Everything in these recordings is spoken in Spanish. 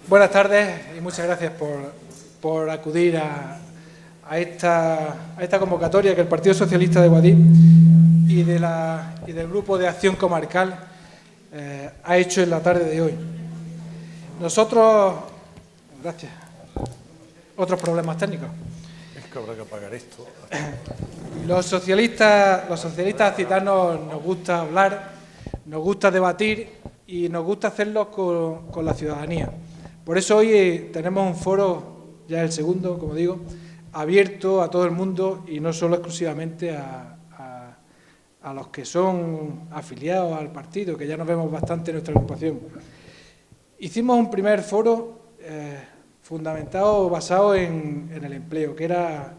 Buenas tardes y muchas gracias por acudir a esta convocatoria que el Partido Socialista de Guadix y del Grupo de Acción Comarcal ha hecho en la tarde de hoy. Nosotros, gracias, otros problemas técnicos. Es que habrá que apagar esto. Los socialistas accitanos nos gusta hablar, nos gusta debatir y nos gusta hacerlo con la ciudadanía. Por eso hoy tenemos un foro, ya el segundo, como digo, abierto a todo el mundo y no solo exclusivamente a los que son afiliados al partido, que ya nos vemos bastante en nuestra agrupación. Hicimos un primer foro fundamentado, basado en el empleo, que era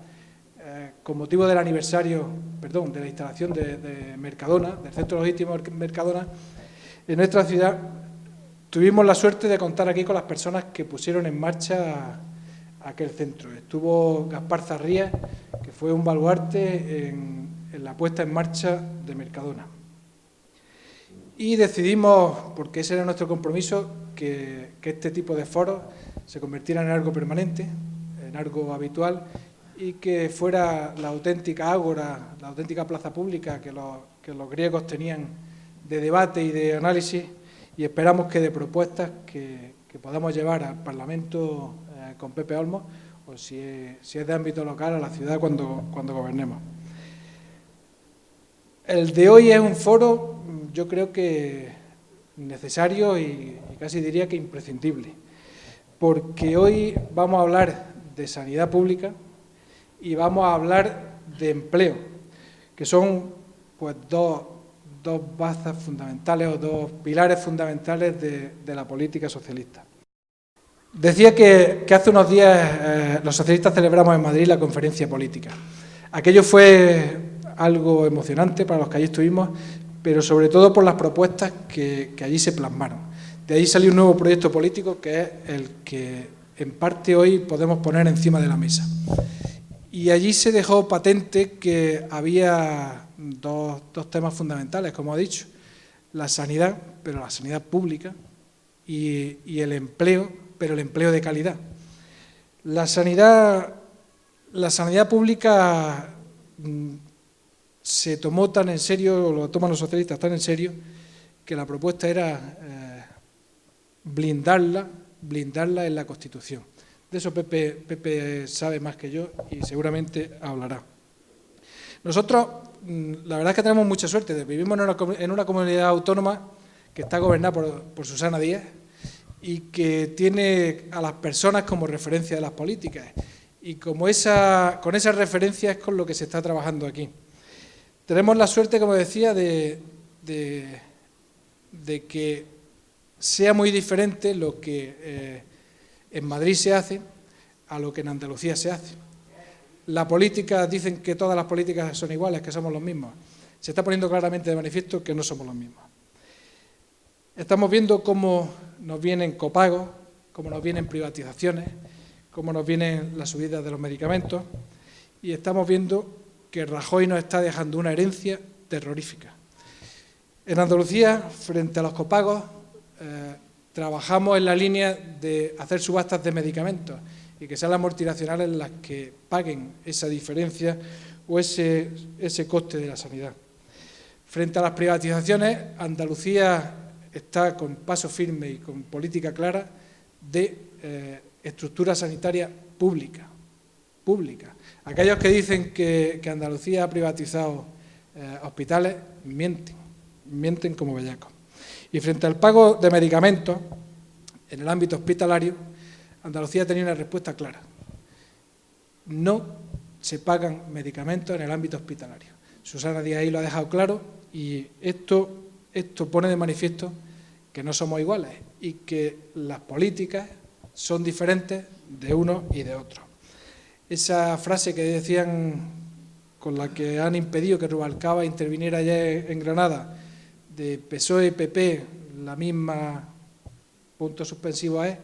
con motivo del aniversario, de la instalación de Mercadona, del Centro Logístico Mercadona, en nuestra ciudad. Tuvimos la suerte de contar aquí con las personas que pusieron en marcha aquel centro. Estuvo Gaspar Zarrías, que fue un baluarte en la puesta en marcha de Mercadona. Y decidimos, porque ese era nuestro compromiso, que este tipo de foros se convirtieran en algo permanente, en algo habitual, y que fuera la auténtica ágora, la auténtica plaza pública que los griegos tenían de debate y de análisis, y esperamos que de propuestas que podamos llevar al Parlamento con Pepe Olmos, o si es de ámbito local, a la ciudad cuando gobernemos. El de hoy es un foro, yo creo que necesario y casi diría que imprescindible, porque hoy vamos a hablar de sanidad pública y vamos a hablar de empleo, que son pues dos bazas fundamentales o dos pilares fundamentales de la política socialista. Decía que hace unos días los socialistas celebramos en Madrid la conferencia política. Aquello fue algo emocionante para los que allí estuvimos, pero sobre todo por las propuestas que allí se plasmaron. De ahí salió un nuevo proyecto político que es el que en parte hoy podemos poner encima de la mesa. Y allí se dejó patente que había dos temas fundamentales, como he dicho: la sanidad, pero la sanidad pública, y el empleo, pero el empleo de calidad. La sanidad pública se tomó tan en serio, lo toman los socialistas tan en serio, que la propuesta era blindarla en la Constitución. De eso Pepe sabe más que yo y seguramente hablará. Nosotros, la verdad es que tenemos mucha suerte. Vivimos en una comunidad autónoma que está gobernada por Susana Díaz y que tiene a las personas como referencia de las políticas. Y con esa referencia es con lo que se está trabajando aquí. Tenemos la suerte, como decía, de que sea muy diferente lo que en Madrid se hace a lo que en Andalucía se hace. La política, dicen que todas las políticas son iguales, que somos los mismos. Se está poniendo claramente de manifiesto que no somos los mismos. Estamos viendo cómo nos vienen copagos, cómo nos vienen privatizaciones, cómo nos vienen las subidas de los medicamentos, y estamos viendo que Rajoy nos está dejando una herencia terrorífica. En Andalucía, frente a los copagos, trabajamos en la línea de hacer subastas de medicamentos y que sean las multinacionales las que paguen esa diferencia o ese coste de la sanidad. Frente a las privatizaciones, Andalucía está con paso firme y con política clara de estructura sanitaria pública. Aquellos que dicen que Andalucía ha privatizado hospitales, mienten como bellacos. Y frente al pago de medicamentos, en el ámbito hospitalario, Andalucía tenía una respuesta clara. No se pagan medicamentos en el ámbito hospitalario. Susana Díaz ahí lo ha dejado claro y esto pone de manifiesto que no somos iguales y que las políticas son diferentes de unos y de otros. esa frase que decían, con la que han impedido que Rubalcaba interviniera ayer en Granada, de PSOE y PP, la misma punto suspensivo es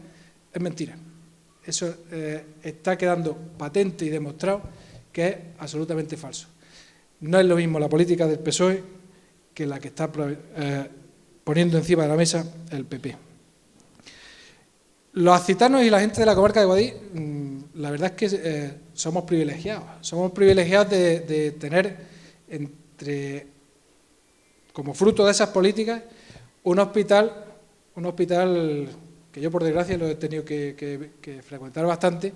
mentira. Eso está quedando patente y demostrado que es absolutamente falso. No es lo mismo la política del PSOE que la que está poniendo encima de la mesa el PP. Los accitanos y la gente de la comarca de Guadix, la verdad es que somos privilegiados. Somos privilegiados de tener, como fruto de esas políticas, un hospital que yo por desgracia lo he tenido que frecuentar bastante,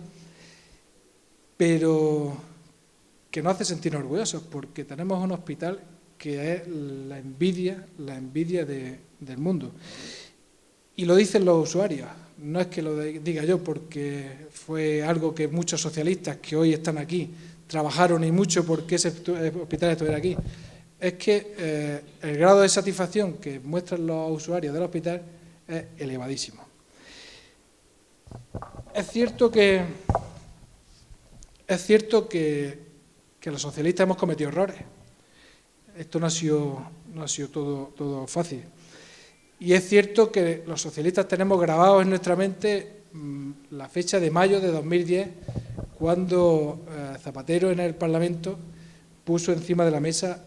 pero que nos hace sentirnos orgullosos, porque tenemos un hospital que es la envidia del mundo. Y lo dicen los usuarios, no es que lo diga yo, porque fue algo que muchos socialistas que hoy están aquí trabajaron y mucho porque ese hospital estuviera aquí. Es que el grado de satisfacción que muestran los usuarios del hospital es elevadísimo. Es cierto que los socialistas hemos cometido errores. Esto no ha sido todo fácil. Y es cierto que los socialistas tenemos grabados en nuestra mente la fecha de mayo de 2010, cuando Zapatero en el Parlamento puso encima de la mesa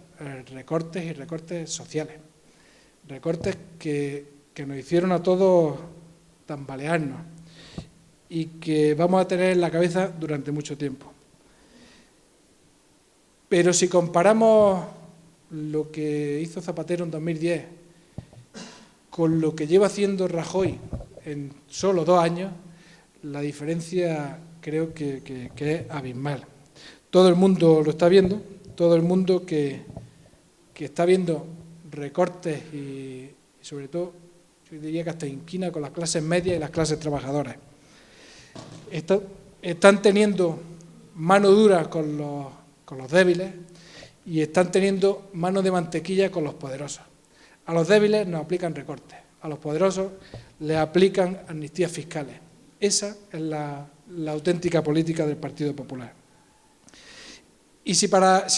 recortes y recortes sociales. Recortes que nos hicieron a todos tambalearnos y que vamos a tener en la cabeza durante mucho tiempo. Pero si comparamos lo que hizo Zapatero en 2010 con lo que lleva haciendo Rajoy en solo 2 años, la diferencia creo que es abismal. Todo el mundo lo está viendo, todo el mundo que está viendo recortes y sobre todo, yo diría que hasta inquina con las clases medias y las clases trabajadoras. Están teniendo mano dura con los débiles y están teniendo mano de mantequilla con los poderosos. A los débiles nos aplican recortes, a los poderosos les aplican amnistías fiscales. Esa es la auténtica política del Partido Popular. Y si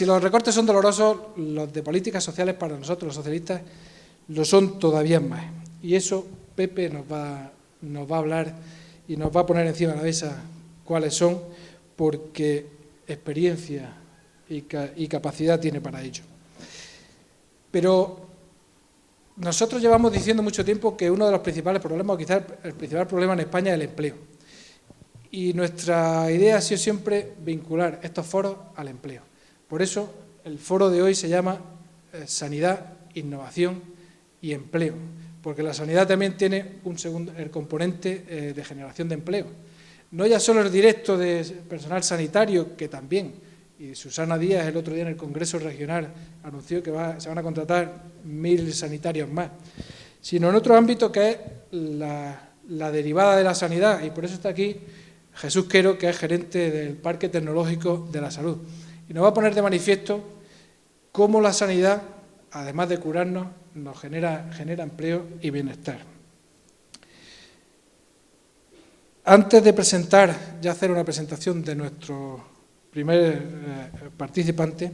los recortes son dolorosos, los de políticas sociales para nosotros, los socialistas, lo son todavía más. Y eso Pepe nos va a hablar y nos va a poner encima de la mesa cuáles son, porque experiencia y capacidad tiene para ello. Pero nosotros llevamos diciendo mucho tiempo que uno de los principales problemas, o quizás el principal problema en España, es el empleo. Y nuestra idea ha sido siempre vincular estos foros al empleo. Por eso el foro de hoy se llama Sanidad, Innovación y Empleo, porque la sanidad también tiene el componente de generación de empleo. No ya solo el directo de personal sanitario, que también, y Susana Díaz el otro día en el Congreso Regional anunció que se van a contratar 1.000 sanitarios más, sino en otro ámbito que es la derivada de la sanidad, y por eso está aquí Jesús Quero, que es gerente del Parque Tecnológico de la Salud, y nos va a poner de manifiesto cómo la sanidad, además de curarnos, nos genera empleo y bienestar. Antes de hacer una presentación de nuestro primer participante,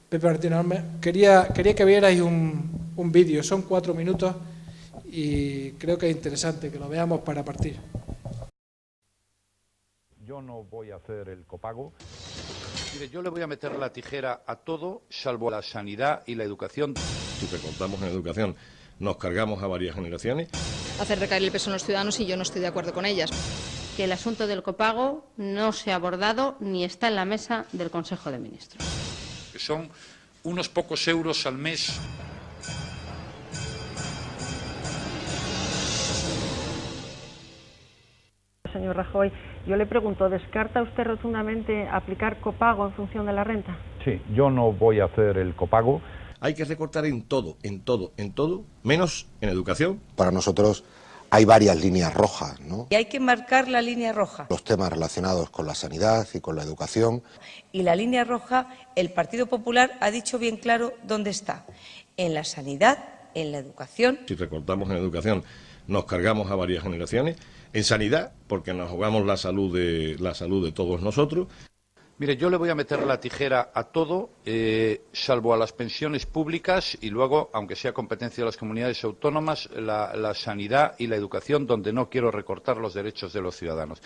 Pepe Martínez Olmes, quería que vierais un vídeo, son 4 minutos y creo que es interesante que lo veamos para partir. Yo no voy a hacer el copago. Mire, yo le voy a meter la tijera a todo, salvo a la sanidad y la educación. Si recortamos en educación, nos cargamos a varias generaciones. Hacer recaer el peso en los ciudadanos y yo no estoy de acuerdo con ellas. Que el asunto del copago no se ha abordado ni está en la mesa del Consejo de Ministros. Que son unos pocos euros al mes. Señor Rajoy, yo le pregunto, ¿descarta usted rotundamente aplicar copago en función de la renta? Sí, yo no voy a hacer el copago. Hay que recortar en todo, menos en educación. Para nosotros hay varias líneas rojas, ¿no? Y hay que marcar la línea roja. Los temas relacionados con la sanidad y con la educación. Y la línea roja, el Partido Popular ha dicho bien claro dónde está. En la sanidad, en la educación. Si recortamos en educación, nos cargamos a varias generaciones. En sanidad, porque nos jugamos la salud de todos nosotros. Mire, yo le voy a meter la tijera a todo, salvo a las pensiones públicas y luego, aunque sea competencia de las comunidades autónomas, la sanidad y la educación, donde no quiero recortar los derechos de los ciudadanos.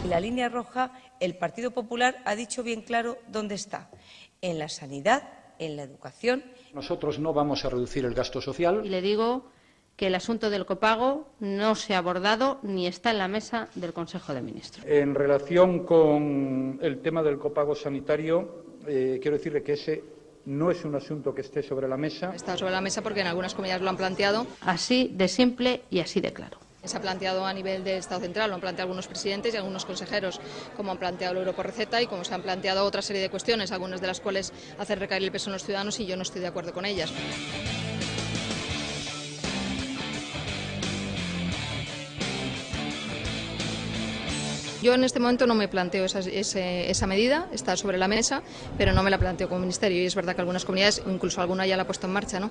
La línea roja, el Partido Popular ha dicho bien claro dónde está. En la sanidad, en la educación. Nosotros no vamos a reducir el gasto social. Y le digo que el asunto del copago no se ha abordado ni está en la mesa del Consejo de Ministros. En relación con el tema del copago sanitario, quiero decirle que ese no es un asunto que esté sobre la mesa. Está sobre la mesa porque en algunas comunidades lo han planteado. Así de simple y así de claro. Se ha planteado a nivel del Estado central, lo han planteado algunos presidentes y algunos consejeros, como han planteado el euro por receta y como se han planteado otra serie de cuestiones, algunas de las cuales hacen recaer el peso en los ciudadanos y yo no estoy de acuerdo con ellas. Yo en este momento no me planteo esa medida, está sobre la mesa, pero no me la planteo como ministerio y es verdad que algunas comunidades, incluso alguna ya la ha puesto en marcha, ¿no?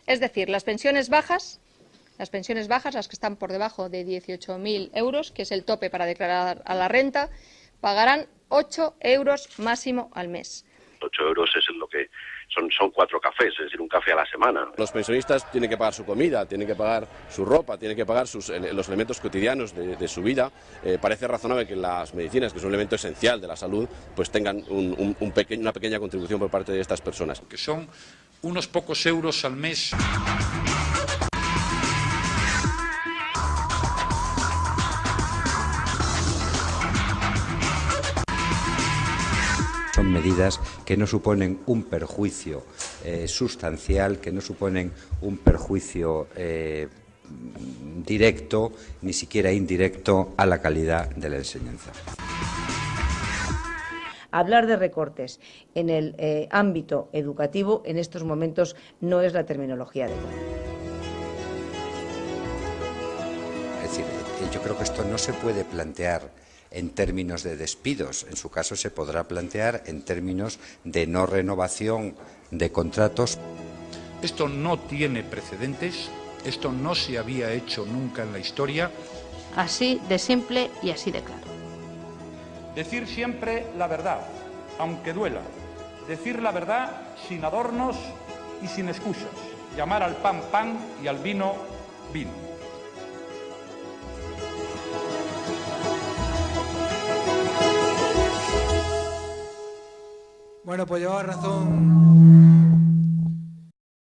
Es decir, las pensiones bajas, las que están por debajo de 18.000 euros, que es el tope para declarar a la renta, pagarán 8 euros máximo al mes. 8 euros es lo que son 4 cafés, es decir, un café a la semana. Los pensionistas tienen que pagar su comida, tienen que pagar su ropa, tienen que pagar los elementos cotidianos de su vida. Parece razonable que las medicinas, que es un elemento esencial de la salud, pues tengan una pequeña contribución por parte de estas personas. Que son unos pocos euros al mes. Son medidas que no suponen un perjuicio sustancial, que no suponen un perjuicio directo, ni siquiera indirecto, a la calidad de la enseñanza. Hablar de recortes en el ámbito educativo en estos momentos no es la terminología adecuada. Es decir, yo creo que esto no se puede plantear en términos de despidos. En su caso se podrá plantear en términos de no renovación de contratos. Esto no tiene precedentes, esto no se había hecho nunca en la historia. Así de simple y así de claro. Decir siempre la verdad, aunque duela. Decir la verdad sin adornos y sin excusas. Llamar al pan pan y al vino vino. Bueno, pues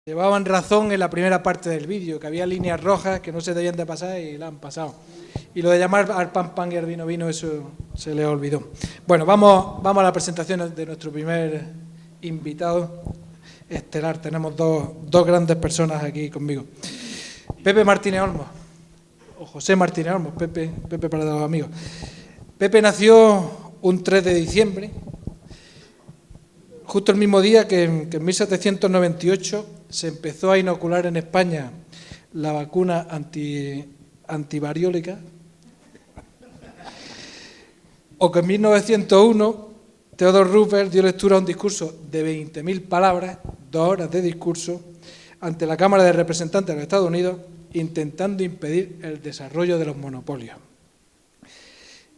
llevaban razón en la primera parte del vídeo, que había líneas rojas que no se debían de pasar y la han pasado. Y lo de llamar al pan pan y al vino vino, eso se les olvidó. Bueno, vamos a la presentación de nuestro primer invitado estelar. Tenemos dos grandes personas aquí conmigo. Pepe Martínez Olmos, o José Martínez Olmos, Pepe para los amigos. Pepe nació un 3 de diciembre, justo el mismo día que en 1798 se empezó a inocular en España la vacuna antivariólica, o que en 1901 Theodore Roosevelt dio lectura a un discurso de 20.000 palabras, 2 horas de discurso, ante la Cámara de Representantes de los Estados Unidos, intentando impedir el desarrollo de los monopolios.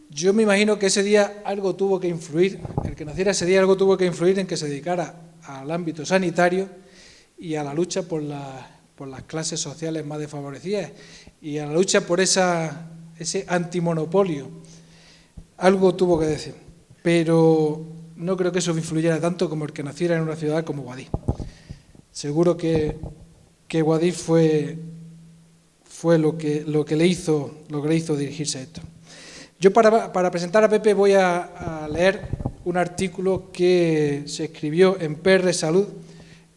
Yo me imagino que ese día algo tuvo que influir, el que naciera ese día algo tuvo que influir en que se dedicara al ámbito sanitario y a la lucha por las clases sociales más desfavorecidas y a la lucha por ese antimonopolio. Algo tuvo que decir, pero no creo que eso influyera tanto como el que naciera en una ciudad como Guadix. Seguro que Guadix fue lo que le hizo dirigirse a esto. Yo para presentar a Pepe voy a leer un artículo que se escribió en PR Salud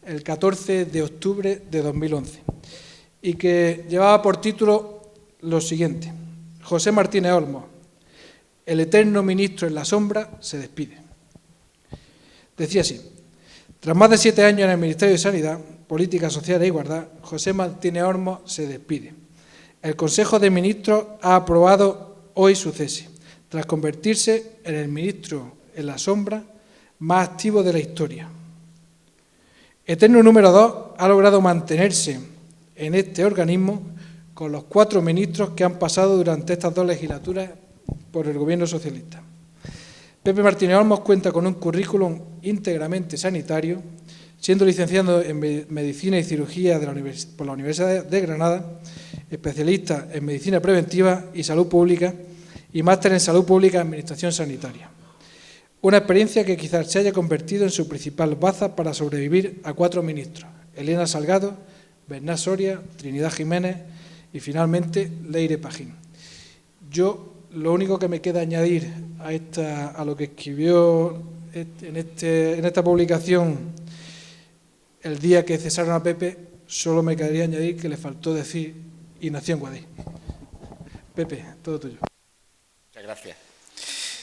el 14 de octubre de 2011 y que llevaba por título lo siguiente: José Martínez Olmos, el eterno ministro en la sombra, se despide. Decía así: tras más de 7 años en el Ministerio de Sanidad, Política Social e Igualdad, José Martínez Olmos se despide. El Consejo de Ministros ha aprobado hoy su cese, tras convertirse en el ministro en la sombra más activo de la historia. Eterno número 2 ha logrado mantenerse en este organismo con los 4 ministros que han pasado durante estas 2 legislaturas por el Gobierno socialista. Pepe Martínez Olmos cuenta con un currículum íntegramente sanitario, siendo licenciado en Medicina y Cirugía por la Universidad de Granada, especialista en Medicina Preventiva y Salud Pública y máster en Salud Pública y Administración Sanitaria. Una experiencia que quizás se haya convertido en su principal baza para sobrevivir a 4 ministros: Elena Salgado, Bernat Soria, Trinidad Jiménez y finalmente Leire Pagín. Yo lo único que me queda añadir a lo que escribió en esta publicación el día que cesaron a Pepe, solo me quedaría añadir que le faltó decir y nació en Guadix. Pepe, todo tuyo. Muchas gracias.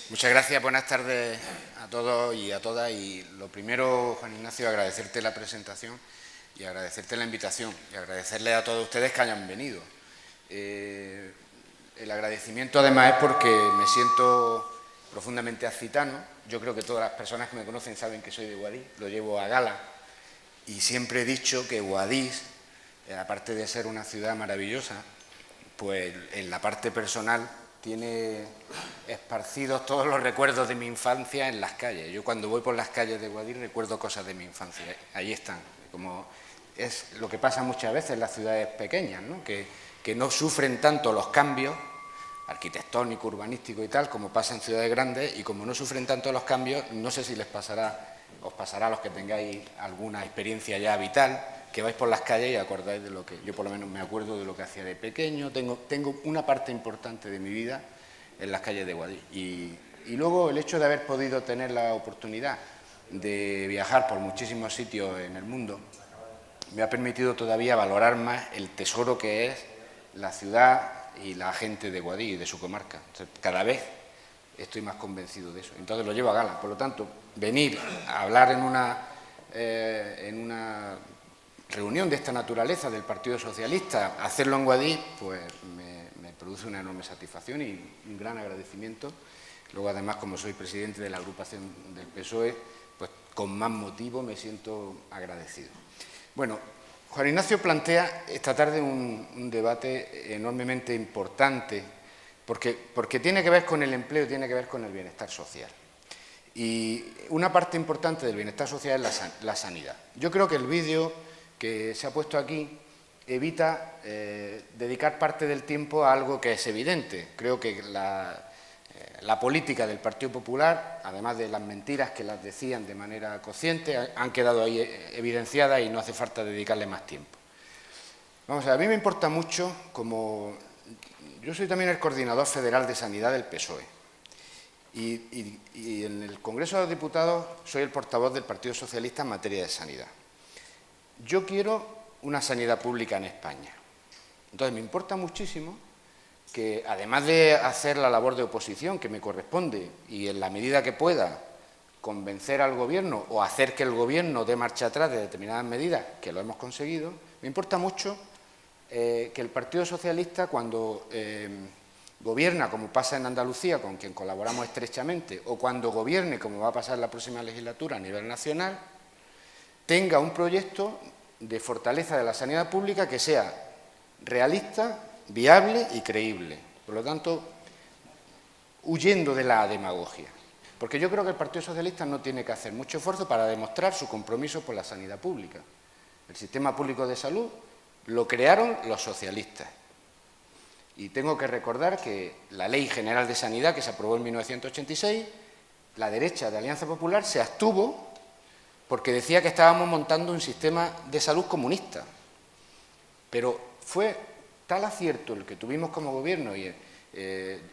Muchas gracias, buenas tardes a todos y a todas. Y lo primero, Juan Ignacio, agradecerte la presentación y agradecerte la invitación y agradecerle a todos ustedes que hayan venido. El agradecimiento además es porque me siento profundamente accitano. Yo creo que todas las personas que me conocen saben que soy de Guadix, lo llevo a gala y siempre he dicho que Guadix, aparte de ser una ciudad maravillosa, pues en la parte personal tiene esparcidos todos los recuerdos de mi infancia en las calles. Yo cuando voy por las calles de Guadix recuerdo cosas de mi infancia, ahí están, como es lo que pasa muchas veces en las ciudades pequeñas, ¿no? Que no sufren tanto los cambios arquitectónico, urbanístico y tal, como pasa en ciudades grandes, y como no sufren tanto los cambios, no sé si os pasará a los que tengáis alguna experiencia ya vital, que vais por las calles y acordáis de lo que, yo por lo menos me acuerdo de lo que hacía de pequeño, tengo una parte importante de mi vida en las calles de Guadix. Y luego el hecho de haber podido tener la oportunidad de viajar por muchísimos sitios en el mundo, me ha permitido todavía valorar más el tesoro que es la ciudad y la gente de Guadix y de su comarca. Entonces, cada vez estoy más convencido de eso. Entonces lo llevo a gala. Por lo tanto, venir a hablar en una reunión de esta naturaleza del Partido Socialista, hacerlo en Guadix, pues me produce una enorme satisfacción y un gran agradecimiento. Luego, además, como soy presidente de la agrupación del PSOE, pues con más motivo me siento agradecido. Bueno, Juan Ignacio plantea esta tarde un debate enormemente importante porque tiene que ver con el empleo, tiene que ver con el bienestar social. Y una parte importante del bienestar social es la sanidad. Yo creo que el vídeo que se ha puesto aquí evita dedicar parte del tiempo a algo que es evidente. Creo que la política del Partido Popular, además de las mentiras que las decían de manera consciente, han quedado ahí evidenciadas y no hace falta dedicarle más tiempo. Vamos a ver, a mí me importa mucho, como yo soy también el coordinador federal de sanidad del PSOE y en el Congreso de los Diputados soy el portavoz del Partido Socialista en materia de sanidad. Yo quiero una sanidad pública en España. Entonces me importa muchísimo que, además de hacer la labor de oposición que me corresponde y en la medida que pueda convencer al Gobierno o hacer que el Gobierno dé marcha atrás de determinadas medidas, que lo hemos conseguido, me importa mucho que el Partido Socialista, cuando gobierna, como pasa en Andalucía, con quien colaboramos estrechamente, o cuando gobierne, como va a pasar en la próxima legislatura a nivel nacional, tenga un proyecto de fortaleza de la sanidad pública que sea realista, viable y creíble. Por lo tanto, huyendo de la demagogia. Porque yo creo que el Partido Socialista no tiene que hacer mucho esfuerzo para demostrar su compromiso por la sanidad pública. El sistema público de salud lo crearon los socialistas. Y tengo que recordar que la Ley General de Sanidad, que se aprobó en 1986, la derecha de Alianza Popular se abstuvo porque decía que estábamos montando un sistema de salud comunista. Pero fue tal acierto el que tuvimos como gobierno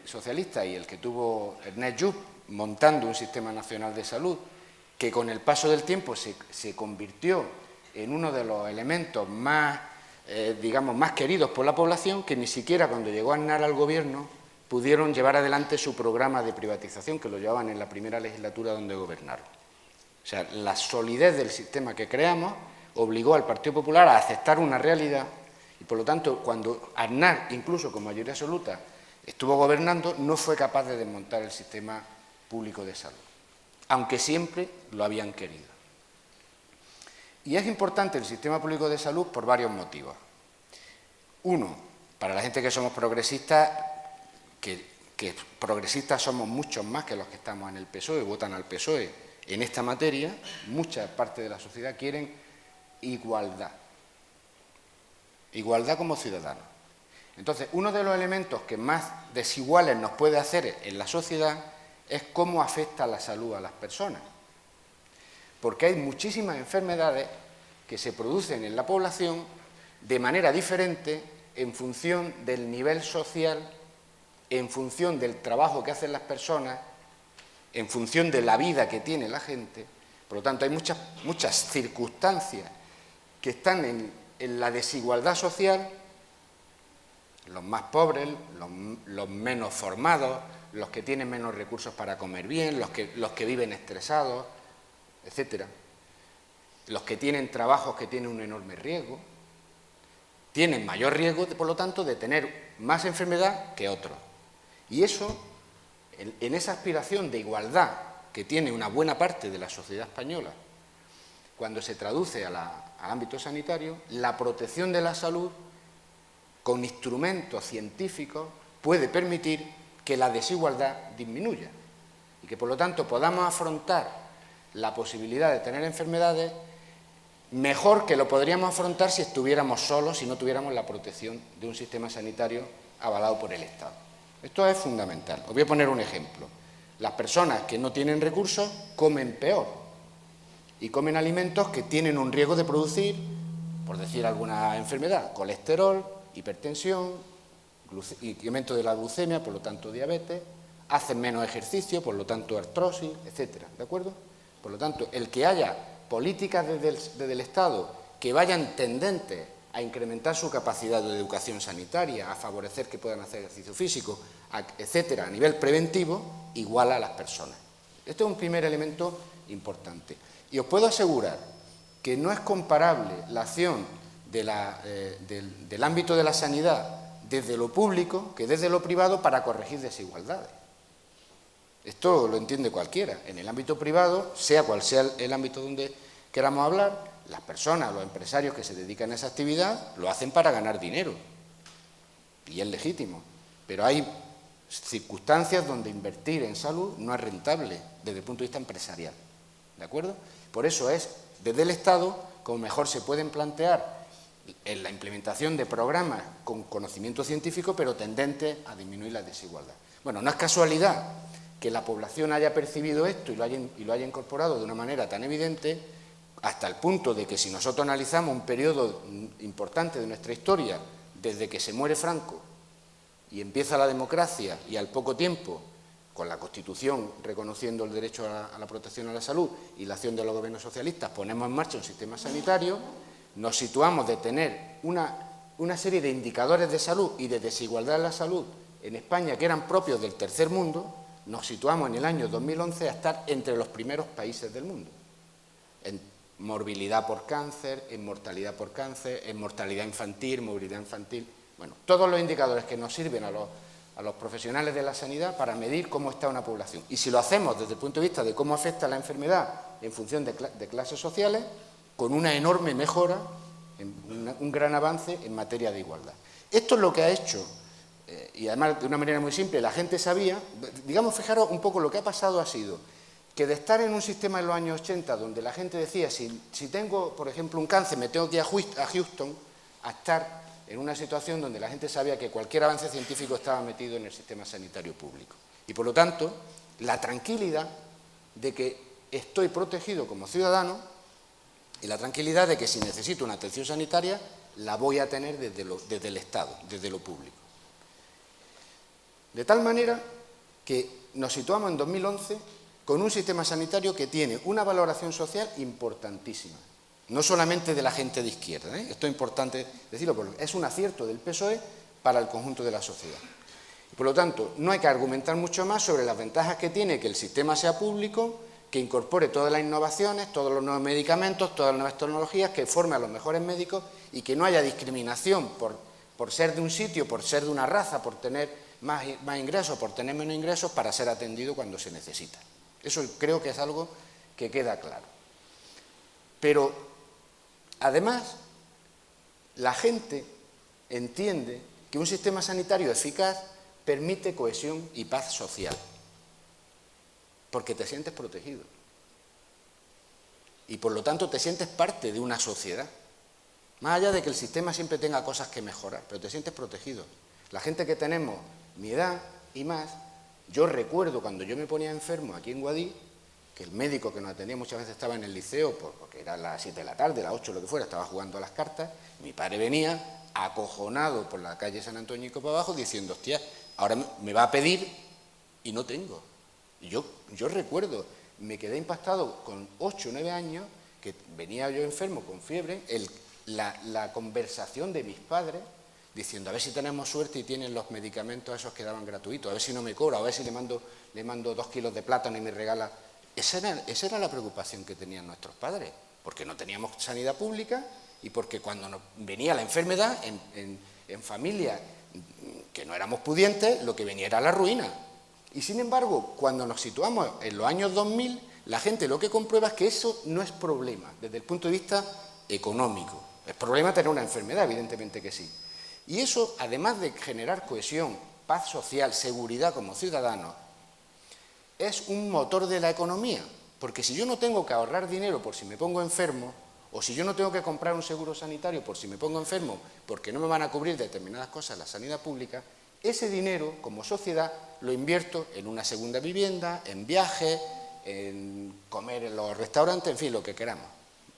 socialista y el que tuvo Ernest Lluch montando un sistema nacional de salud, que con el paso del tiempo se convirtió en uno de los elementos más, digamos, más queridos por la población, que ni siquiera cuando llegó Aznar al gobierno pudieron llevar adelante su programa de privatización, que lo llevaban en la primera legislatura donde gobernaron. O sea, la solidez del sistema que creamos obligó al Partido Popular a aceptar una realidad Y por lo tanto, cuando Aznar, incluso con mayoría absoluta, estuvo gobernando, no fue capaz de desmontar el sistema público de salud, aunque siempre lo habían querido. Y es importante el sistema público de salud por varios motivos. Uno, para la gente que somos progresistas, que progresistas somos muchos más que los que estamos en el PSOE, votan al PSOE en esta materia, mucha parte de la sociedad quieren igualdad. Igualdad como ciudadanos. Entonces, uno de los elementos que más desiguales nos puede hacer en la sociedad es cómo afecta la salud a las personas. Porque hay muchísimas enfermedades que se producen en la población de manera diferente en función del nivel social, en función del trabajo que hacen las personas, en función de la vida que tiene la gente. Por lo tanto, hay muchas circunstancias que están en la desigualdad social, los más pobres, los menos formados, los que tienen menos recursos para comer bien, los que viven estresados, etcétera. Los que tienen trabajos que tienen un enorme riesgo, tienen mayor riesgo, por lo tanto, de tener más enfermedad que otros. Y eso, en esa aspiración de igualdad que tiene una buena parte de la sociedad española, cuando se traduce al ámbito sanitario, la protección de la salud con instrumentos científicos puede permitir que la desigualdad disminuya y que, por lo tanto, podamos afrontar la posibilidad de tener enfermedades mejor que lo podríamos afrontar si estuviéramos solos, si no tuviéramos la protección de un sistema sanitario avalado por el Estado. Esto es fundamental. Os voy a poner un ejemplo. Las personas que no tienen recursos comen peor y comen alimentos que tienen un riesgo de producir, por decir alguna enfermedad, colesterol, hipertensión, incremento de la glucemia, por lo tanto diabetes, hacen menos ejercicio, por lo tanto artrosis, etcétera, ¿de acuerdo? Por lo tanto, el que haya políticas desde el Estado que vayan tendentes a incrementar su capacidad de educación sanitaria, a favorecer que puedan hacer ejercicio físico, etcétera, a nivel preventivo, iguala a las personas. Este es un primer elemento importante. Y os puedo asegurar que no es comparable la acción del ámbito de la sanidad desde lo público que desde lo privado para corregir desigualdades. Esto lo entiende cualquiera. En el ámbito privado, sea cual sea el ámbito donde queramos hablar, las personas, los empresarios que se dedican a esa actividad lo hacen para ganar dinero. Y es legítimo. Pero hay circunstancias donde invertir en salud no es rentable desde el punto de vista empresarial. ¿De acuerdo? Por eso es desde el Estado como mejor se pueden plantear en la implementación de programas con conocimiento científico, pero tendentes a disminuir la desigualdad. Bueno, no es casualidad que la población haya percibido esto y lo haya incorporado de una manera tan evidente, hasta el punto de que si nosotros analizamos un periodo importante de nuestra historia, desde que se muere Franco y empieza la democracia y al poco tiempo, con la Constitución reconociendo el derecho a la protección a la salud y la acción de los gobiernos socialistas, ponemos en marcha un sistema sanitario, nos situamos de tener una serie de indicadores de salud y de desigualdad en la salud en España que eran propios del tercer mundo, nos situamos en el año 2011 a estar entre los primeros países del mundo, en morbilidad por cáncer, en mortalidad por cáncer, en mortalidad infantil, movilidad infantil, bueno, todos los indicadores que nos sirven a los profesionales de la sanidad para medir cómo está una población. Y si lo hacemos desde el punto de vista de cómo afecta la enfermedad en función de clases sociales, con una enorme mejora, un gran avance en materia de igualdad. Esto es lo que ha hecho, y además de una manera muy simple, la gente sabía, digamos, fijaros un poco lo que ha pasado ha sido que de estar en un sistema en los años 80 donde la gente decía, si tengo, por ejemplo, un cáncer, me tengo que ir a Houston, a estar en una situación donde la gente sabía que cualquier avance científico estaba metido en el sistema sanitario público. Y, por lo tanto, la tranquilidad de que estoy protegido como ciudadano y la tranquilidad de que si necesito una atención sanitaria la voy a tener desde el Estado, desde lo público. De tal manera que nos situamos en 2011 con un sistema sanitario que tiene una valoración social importantísima. No solamente de la gente de izquierda, esto es importante decirlo, porque es un acierto del PSOE para el conjunto de la sociedad. Por lo tanto, no hay que argumentar mucho más sobre las ventajas que tiene que el sistema sea público, que incorpore todas las innovaciones, todos los nuevos medicamentos, todas las nuevas tecnologías, que forme a los mejores médicos y que no haya discriminación por ser de un sitio, por ser de una raza, por tener más ingresos, por tener menos ingresos, para ser atendido cuando se necesita. Eso creo que es algo que queda claro. Pero, además, la gente entiende que un sistema sanitario eficaz permite cohesión y paz social, porque te sientes protegido y por lo tanto te sientes parte de una sociedad, más allá de que el sistema siempre tenga cosas que mejorar, pero te sientes protegido. La gente que tenemos mi edad y más, yo recuerdo cuando yo me ponía enfermo aquí en Guadix, que el médico que nos atendía muchas veces estaba en el liceo, porque era a las 7 de la tarde, a las 8, lo que fuera, estaba jugando a las cartas, mi padre venía acojonado por la calle San Antonio y para abajo diciendo, hostia, ahora me va a pedir y no tengo. Y yo recuerdo, me quedé impactado con 8 o 9 años, que venía yo enfermo con fiebre, la conversación de mis padres, diciendo, a ver si tenemos suerte y tienen los medicamentos esos que daban gratuitos, a ver si no me cobra, a ver si le mando 2 kilos de plátano y me regala. Esa era la preocupación que tenían nuestros padres, porque no teníamos sanidad pública y porque cuando nos venía la enfermedad en familias que no éramos pudientes, lo que venía era la ruina. Y sin embargo, cuando nos situamos en los años 2000, la gente lo que comprueba es que eso no es problema desde el punto de vista económico. Es problema tener una enfermedad, evidentemente que sí. Y eso, además de generar cohesión, paz social, seguridad como ciudadanos, es un motor de la economía, porque si yo no tengo que ahorrar dinero por si me pongo enfermo, o si yo no tengo que comprar un seguro sanitario por si me pongo enfermo, porque no me van a cubrir determinadas cosas en la sanidad pública, ese dinero, como sociedad, lo invierto en una segunda vivienda, en viajes, en comer en los restaurantes, en fin, lo que queramos.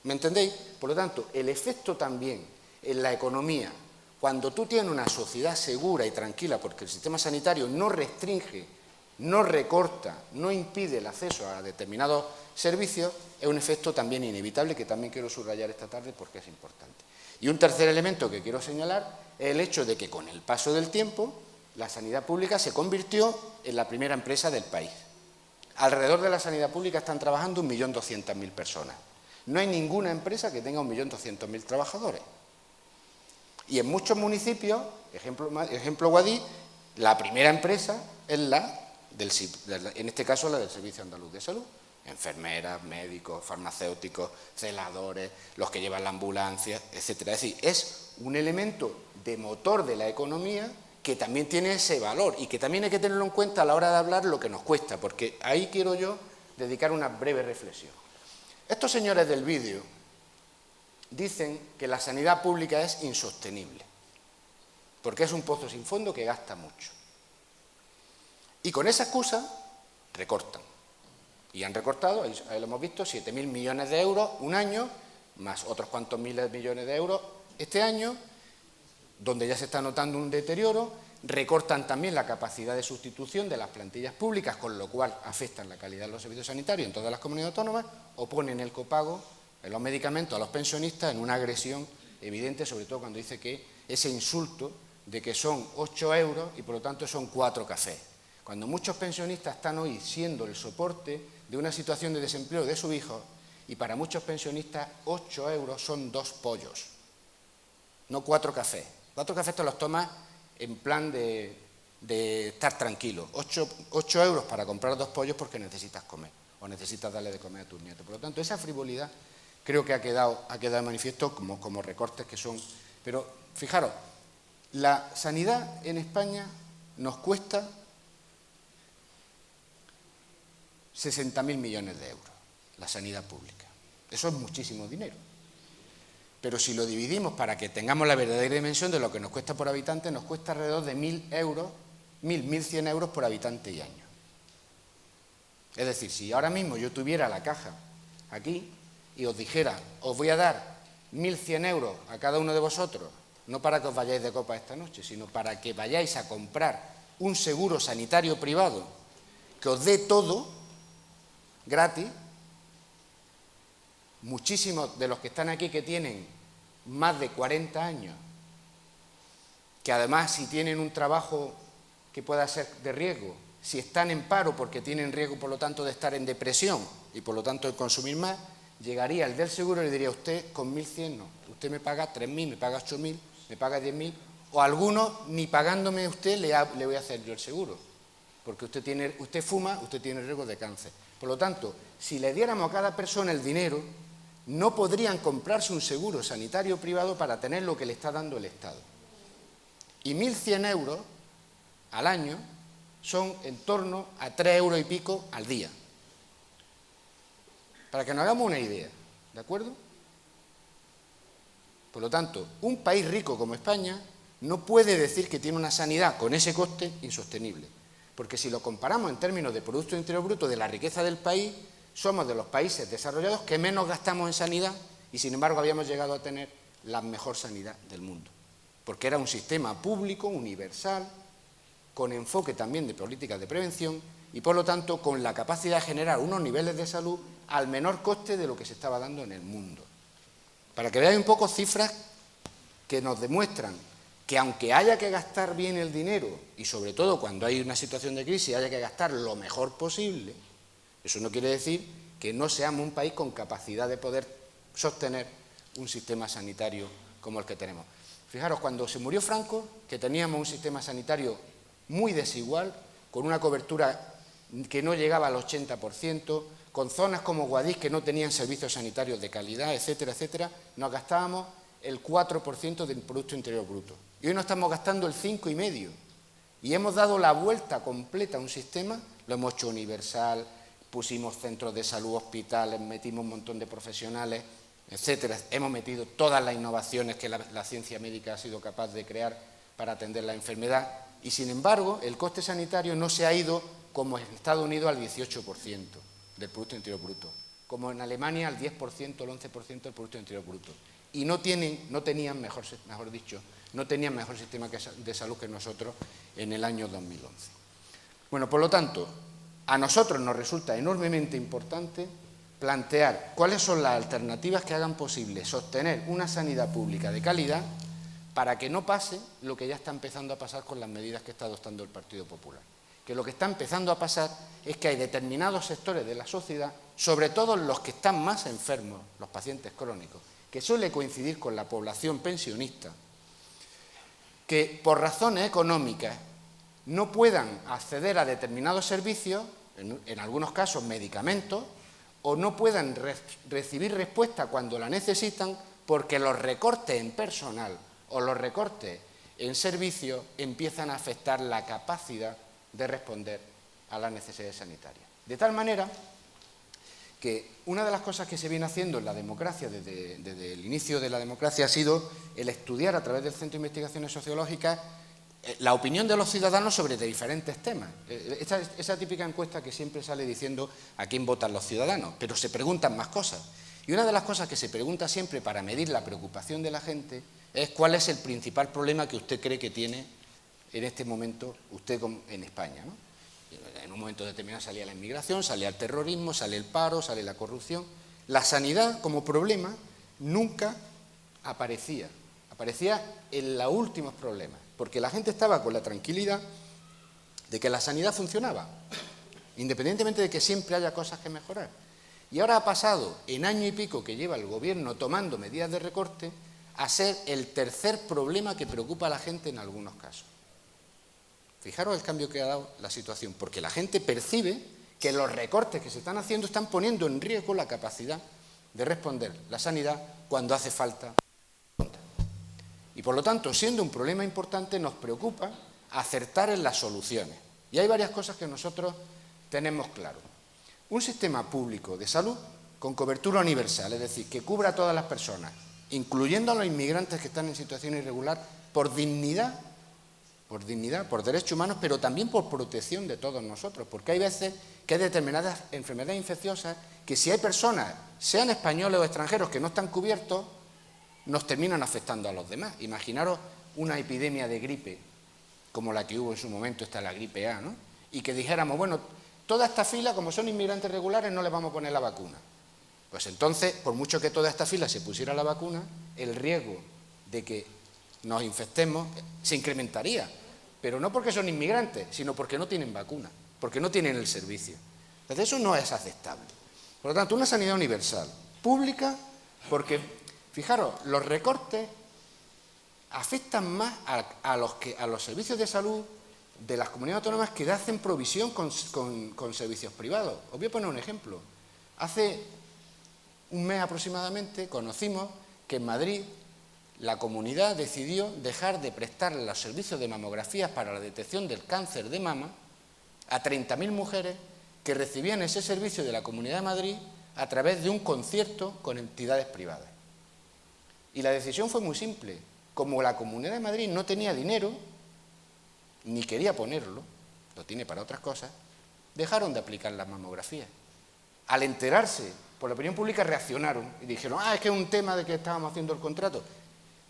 ¿Me entendéis? Por lo tanto, el efecto también en la economía, cuando tú tienes una sociedad segura y tranquila, porque el sistema sanitario no restringe, no recorta, no impide el acceso a determinados servicios, es un efecto también inevitable que también quiero subrayar esta tarde porque es importante. Y un tercer elemento que quiero señalar es el hecho de que con el paso del tiempo la sanidad pública se convirtió en la primera empresa del país. Alrededor de la sanidad pública están trabajando 1.200.000 personas. No hay ninguna empresa que tenga 1.200.000 trabajadores. Y en muchos municipios, ejemplo Guadix, la primera empresa es en este caso la del Servicio Andaluz de Salud. Enfermeras, médicos, farmacéuticos, celadores, los que llevan la ambulancia, etcétera. Es decir, es un elemento de motor de la economía que también tiene ese valor y que también hay que tenerlo en cuenta a la hora de hablar lo que nos cuesta, porque ahí quiero yo dedicar una breve reflexión. Estos señores del vídeo dicen que la sanidad pública es insostenible, porque es un pozo sin fondo que gasta mucho. Y con esa excusa recortan. Y han recortado, ahí lo hemos visto, 7.000 millones de euros un año, más otros cuantos miles de millones de euros este año, donde ya se está notando un deterioro. Recortan también la capacidad de sustitución de las plantillas públicas, con lo cual afectan la calidad de los servicios sanitarios en todas las comunidades autónomas, o ponen el copago en los medicamentos a los pensionistas en una agresión evidente, sobre todo cuando dice que ese insulto de que son 8 euros y por lo tanto son 4 cafés. Cuando muchos pensionistas están hoy siendo el soporte de una situación de desempleo de sus hijos, y para muchos pensionistas 8 euros son 2 pollos, no 4 cafés. 4 cafés te los tomas en plan de estar tranquilo. 8 euros para comprar 2 pollos porque necesitas comer o necesitas darle de comer a tus nietos. Por lo tanto, esa frivolidad creo que ha quedado de manifiesto como recortes que son. Pero fijaros, la sanidad en España nos cuesta 60.000 millones de euros, la sanidad pública. Eso es muchísimo dinero. Pero si lo dividimos para que tengamos la verdadera dimensión de lo que nos cuesta por habitante, nos cuesta alrededor de 1.100 euros por habitante y año. Es decir, si ahora mismo yo tuviera la caja aquí y os dijera, os voy a dar 1.100 euros a cada uno de vosotros, no para que os vayáis de copa esta noche, sino para que vayáis a comprar un seguro sanitario privado que os dé todo gratis, muchísimos de los que están aquí que tienen más de 40 años, que además si tienen un trabajo que pueda ser de riesgo, si están en paro porque tienen riesgo, por lo tanto, de estar en depresión y, por lo tanto, de consumir más, llegaría el del seguro y le diría: usted con 1.100 no, usted me paga 3.000, me paga 8.000, me paga 10.000, o algunos ni pagándome usted le voy a hacer yo el seguro, porque usted fuma, usted tiene riesgo de cáncer. Por lo tanto, si le diéramos a cada persona el dinero, no podrían comprarse un seguro sanitario privado para tener lo que le está dando el Estado. Y 1.100 euros al año son en torno a 3 euros y pico al día. Para que nos hagamos una idea, ¿de acuerdo? Por lo tanto, un país rico como España no puede decir que tiene una sanidad con ese coste insostenible, porque si lo comparamos en términos de Producto Interior Bruto, de la riqueza del país, somos de los países desarrollados que menos gastamos en sanidad y, sin embargo, habíamos llegado a tener la mejor sanidad del mundo, porque era un sistema público, universal, con enfoque también de políticas de prevención y, por lo tanto, con la capacidad de generar unos niveles de salud al menor coste de lo que se estaba dando en el mundo. Para que veáis un poco cifras que nos demuestran que, aunque haya que gastar bien el dinero, y sobre todo cuando hay una situación de crisis haya que gastar lo mejor posible, eso no quiere decir que no seamos un país con capacidad de poder sostener un sistema sanitario como el que tenemos. Fijaros, cuando se murió Franco, que teníamos un sistema sanitario muy desigual, con una cobertura que no llegaba al 80%, con zonas como Guadix que no tenían servicios sanitarios de calidad, etcétera, etcétera, nos gastábamos el 4% del Producto Interior Bruto. Y hoy nos estamos gastando el 5,5%. Y hemos dado la vuelta completa a un sistema, lo hemos hecho universal, pusimos centros de salud, hospitales, metimos un montón de profesionales, etcétera. Hemos metido todas las innovaciones que la ciencia médica ha sido capaz de crear para atender la enfermedad. Y, sin embargo, el coste sanitario no se ha ido, como en Estados Unidos, al 18% del Producto Interior Bruto, como en Alemania al 10%, el 11% del Producto Interior Bruto. Y no tenían mejor sistema de salud que nosotros en el año 2011. Bueno, por lo tanto, a nosotros nos resulta enormemente importante plantear cuáles son las alternativas que hagan posible sostener una sanidad pública de calidad para que no pase lo que ya está empezando a pasar con las medidas que está adoptando el Partido Popular. Que lo que está empezando a pasar es que hay determinados sectores de la sociedad, sobre todo los que están más enfermos, los pacientes crónicos, que suele coincidir con la población pensionista, que por razones económicas no puedan acceder a determinados servicios, en algunos casos medicamentos, o no puedan recibir respuesta cuando la necesitan porque los recortes en personal o los recortes en servicios empiezan a afectar la capacidad de responder a las necesidades sanitarias. De tal manera que una de las cosas que se viene haciendo en la democracia desde el inicio de la democracia ha sido el estudiar a través del Centro de Investigaciones Sociológicas la opinión de los ciudadanos sobre diferentes temas. Esa típica encuesta que siempre sale diciendo a quién votan los ciudadanos, pero se preguntan más cosas. Y una de las cosas que se pregunta siempre para medir la preocupación de la gente es cuál es el principal problema que usted cree que tiene en este momento usted en España, ¿no? En un momento determinado salía la inmigración, salía el terrorismo, sale el paro, sale la corrupción. La sanidad como problema nunca aparecía en los últimos problemas, porque la gente estaba con la tranquilidad de que la sanidad funcionaba, independientemente de que siempre haya cosas que mejorar. Y ahora ha pasado, en año y pico que lleva el Gobierno tomando medidas de recorte, a ser el tercer problema que preocupa a la gente en algunos casos. Fijaros el cambio que ha dado la situación, porque la gente percibe que los recortes que se están haciendo están poniendo en riesgo la capacidad de responder la sanidad cuando hace falta. Y por lo tanto, siendo un problema importante, nos preocupa acertar en las soluciones. Y hay varias cosas que nosotros tenemos claro. Un sistema público de salud con cobertura universal, es decir, que cubra a todas las personas, incluyendo a los inmigrantes que están en situación irregular, por dignidad, por derechos humanos, pero también por protección de todos nosotros, porque hay veces que hay determinadas enfermedades infecciosas que si hay personas, sean españoles o extranjeros, que no están cubiertos, nos terminan afectando a los demás. Imaginaros una epidemia de gripe, como la que hubo en su momento, la gripe A, ¿no? Y que dijéramos, bueno, toda esta fila, como son inmigrantes regulares, no les vamos a poner la vacuna. Pues entonces, por mucho que toda esta fila se pusiera la vacuna, el riesgo de que nos infectemos se incrementaría, pero no porque son inmigrantes, sino porque no tienen vacuna. porque no tienen el servicio. Entonces eso no es aceptable. Por lo tanto, una sanidad universal, pública, porque, fijaros, los recortes afectan más a los servicios de salud de las comunidades autónomas que hacen provisión con servicios privados. Os voy a poner un ejemplo. Hace un mes aproximadamente conocimos que en Madrid la comunidad decidió dejar de prestar los servicios de mamografías para la detección del cáncer de mama a 30.000 mujeres que recibían ese servicio de la Comunidad de Madrid a través de un concierto con entidades privadas. Y la decisión fue muy simple. Como la Comunidad de Madrid no tenía dinero, ni quería ponerlo, lo tiene para otras cosas, dejaron de aplicar las mamografías. Al enterarse, por la opinión pública reaccionaron y dijeron, es que es un tema de que estábamos haciendo el contrato.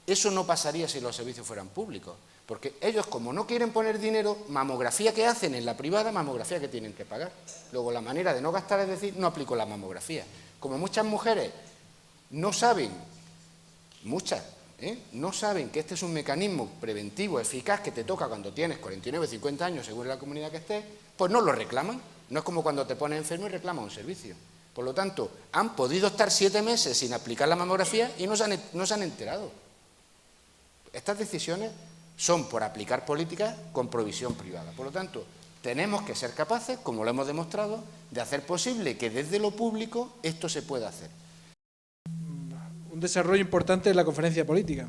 Eso no pasaría si los servicios fueran públicos, porque ellos, como no quieren poner dinero, mamografía que hacen en la privada, mamografía que tienen que pagar. Luego, la manera de no gastar es decir, no aplico la mamografía. Como muchas mujeres no saben, no saben que este es un mecanismo preventivo, eficaz, que te toca cuando tienes 49 o 50 años, según la comunidad que estés, pues no lo reclaman. No es como cuando te pones enfermo y reclamas un servicio. Por lo tanto, han podido estar 7 meses sin aplicar la mamografía y no se han enterado. Estas decisiones son por aplicar políticas con provisión privada. Por lo tanto, tenemos que ser capaces, como lo hemos demostrado, de hacer posible que desde lo público esto se pueda hacer. Un desarrollo importante en la conferencia política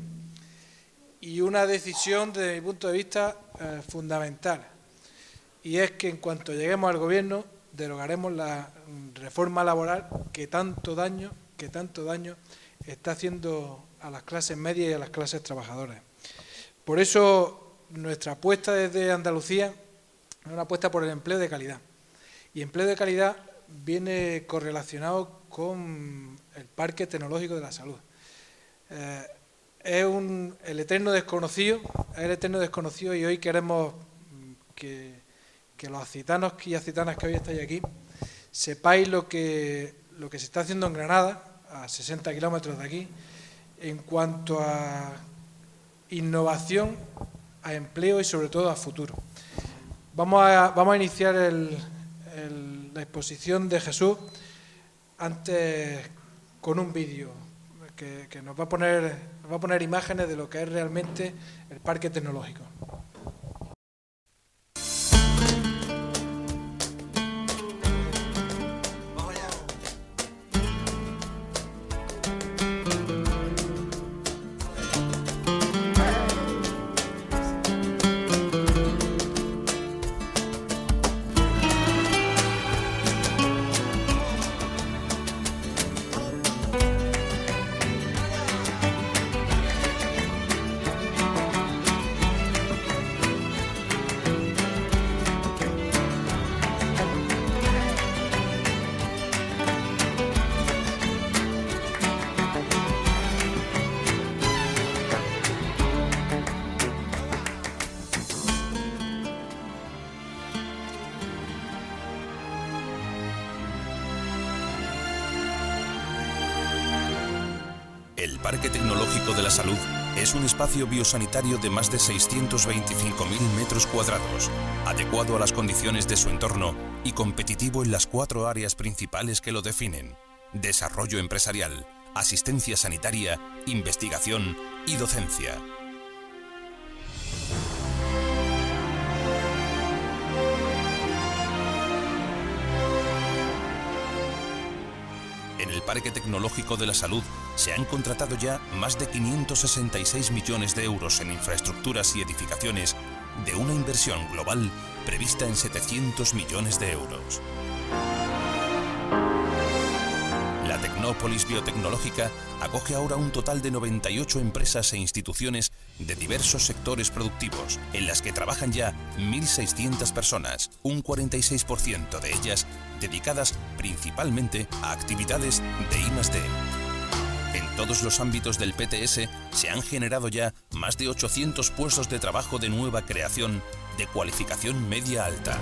y una decisión, desde mi punto de vista, fundamental. Y es que en cuanto lleguemos al gobierno, derogaremos la reforma laboral que tanto daño está haciendo a las clases medias y a las clases trabajadoras. Por eso nuestra apuesta desde Andalucía es una apuesta por el empleo de calidad. Y empleo de calidad viene correlacionado con el parque tecnológico de la salud. Es el eterno desconocido, y hoy queremos que los acitanos y acitanas que hoy estáis aquí sepáis lo que se está haciendo en Granada, a 60 kilómetros de aquí, en cuanto a innovación, a empleo y sobre todo a futuro. Vamos a iniciar la exposición de Jesús antes con un vídeo que nos va a poner imágenes de lo que es realmente el parque tecnológico. El Parque Tecnológico de la Salud es un espacio biosanitario de más de 625.000 metros cuadrados, adecuado a las condiciones de su entorno y competitivo en las 4 áreas principales que lo definen: desarrollo empresarial, asistencia sanitaria, investigación y docencia. En el Parque Tecnológico de la Salud se han contratado ya más de 566 millones de euros en infraestructuras y edificaciones, de una inversión global prevista en 700 millones de euros. La Tecnópolis Biotecnológica acoge ahora un total de 98 empresas e instituciones de diversos sectores productivos, en las que trabajan ya 1.600 personas, un 46% de ellas dedicadas principalmente a actividades de I+D. En todos los ámbitos del PTS se han generado ya más de 800 puestos de trabajo de nueva creación de cualificación media-alta.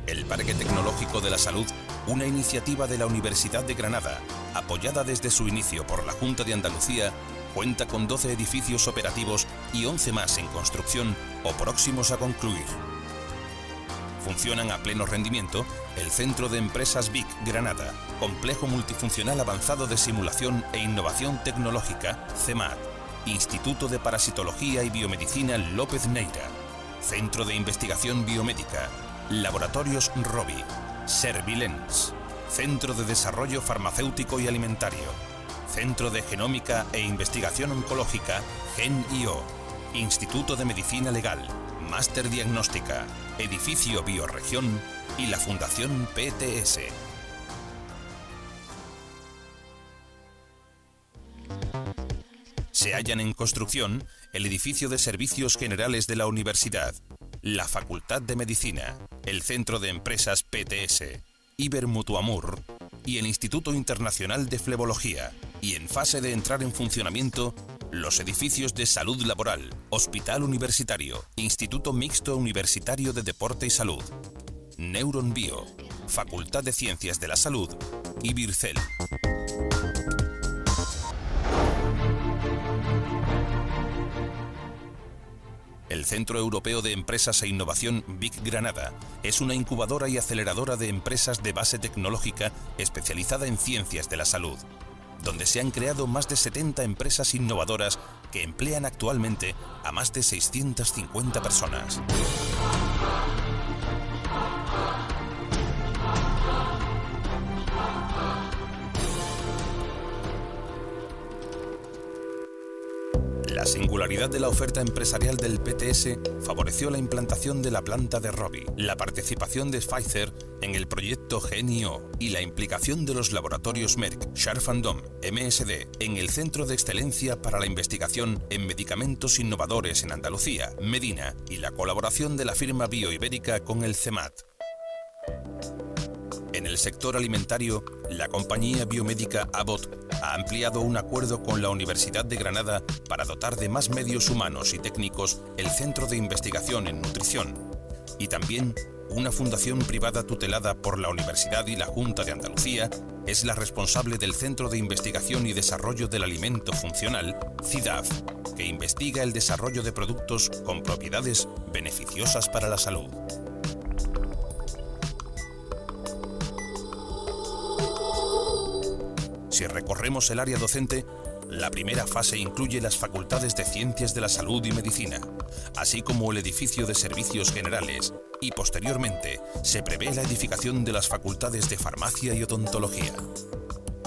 El Parque Tecnológico de la Salud, una iniciativa de la Universidad de Granada, apoyada desde su inicio por la Junta de Andalucía, Cuenta con 12 edificios operativos y 11 más en construcción o próximos a concluir. Funcionan a pleno rendimiento el Centro de Empresas Vic Granada, complejo multifuncional avanzado de simulación e innovación tecnológica, CEMAT, Instituto de Parasitología y Biomedicina López Neira, Centro de Investigación Biomédica, Laboratorios Rovi, Servilens, Centro de Desarrollo Farmacéutico y Alimentario, Centro de Genómica e Investigación Oncológica, GenIO, Instituto de Medicina Legal, Máster Diagnóstica, Edificio Bioregión y la Fundación PTS. Se hallan en construcción el edificio de Servicios Generales de la Universidad, la Facultad de Medicina, el Centro de Empresas PTS, Ibermutuamur y el Instituto Internacional de Flebología, y en fase de entrar en funcionamiento los edificios de Salud Laboral, Hospital Universitario, Instituto Mixto Universitario de Deporte y Salud, Neuron Bio, Facultad de Ciencias de la Salud y Vircel. El Centro Europeo de Empresas e Innovación Vic Granada es una incubadora y aceleradora de empresas de base tecnológica especializada en ciencias de la salud, donde se han creado más de 70 empresas innovadoras que emplean actualmente a más de 650 personas. La singularidad de la oferta empresarial del PTS favoreció la implantación de la planta de Rovi, la participación de Pfizer en el proyecto GenIO y la implicación de los laboratorios Merck, Sharp & Dohme, MSD, en el Centro de Excelencia para la Investigación en Medicamentos Innovadores en Andalucía, Medina, y la colaboración de la firma bioibérica con el CEMAT. En el sector alimentario, la compañía biomédica Abbott ha ampliado un acuerdo con la Universidad de Granada para dotar de más medios humanos y técnicos el Centro de Investigación en Nutrición, y también una fundación privada tutelada por la Universidad y la Junta de Andalucía es la responsable del Centro de Investigación y Desarrollo del Alimento Funcional, CIDAF, que investiga el desarrollo de productos con propiedades beneficiosas para la salud. Si recorremos el área docente, la primera fase incluye las facultades de Ciencias de la Salud y Medicina, así como el edificio de Servicios Generales, y posteriormente se prevé la edificación de las facultades de Farmacia y Odontología.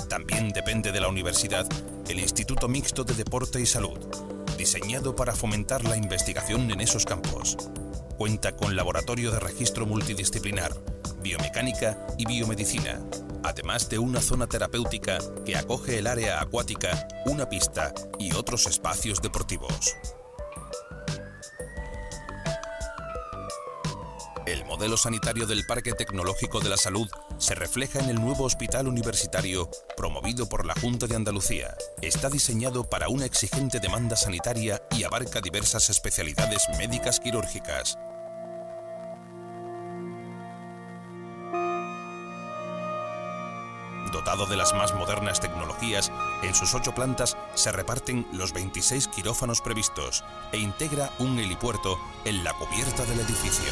También depende de la universidad el Instituto Mixto de Deporte y Salud, diseñado para fomentar la investigación en esos campos. Cuenta con laboratorio de registro multidisciplinar, biomecánica y biomedicina, además de una zona terapéutica que acoge el área acuática, una pista y otros espacios deportivos. El modelo sanitario del Parque Tecnológico de la Salud se refleja en el nuevo hospital universitario promovido por la Junta de Andalucía. Está diseñado para una exigente demanda sanitaria y abarca diversas especialidades médicas quirúrgicas. Dotado de las más modernas tecnologías, en sus 8 plantas se reparten los 26 quirófanos previstos e integra un helipuerto en la cubierta del edificio.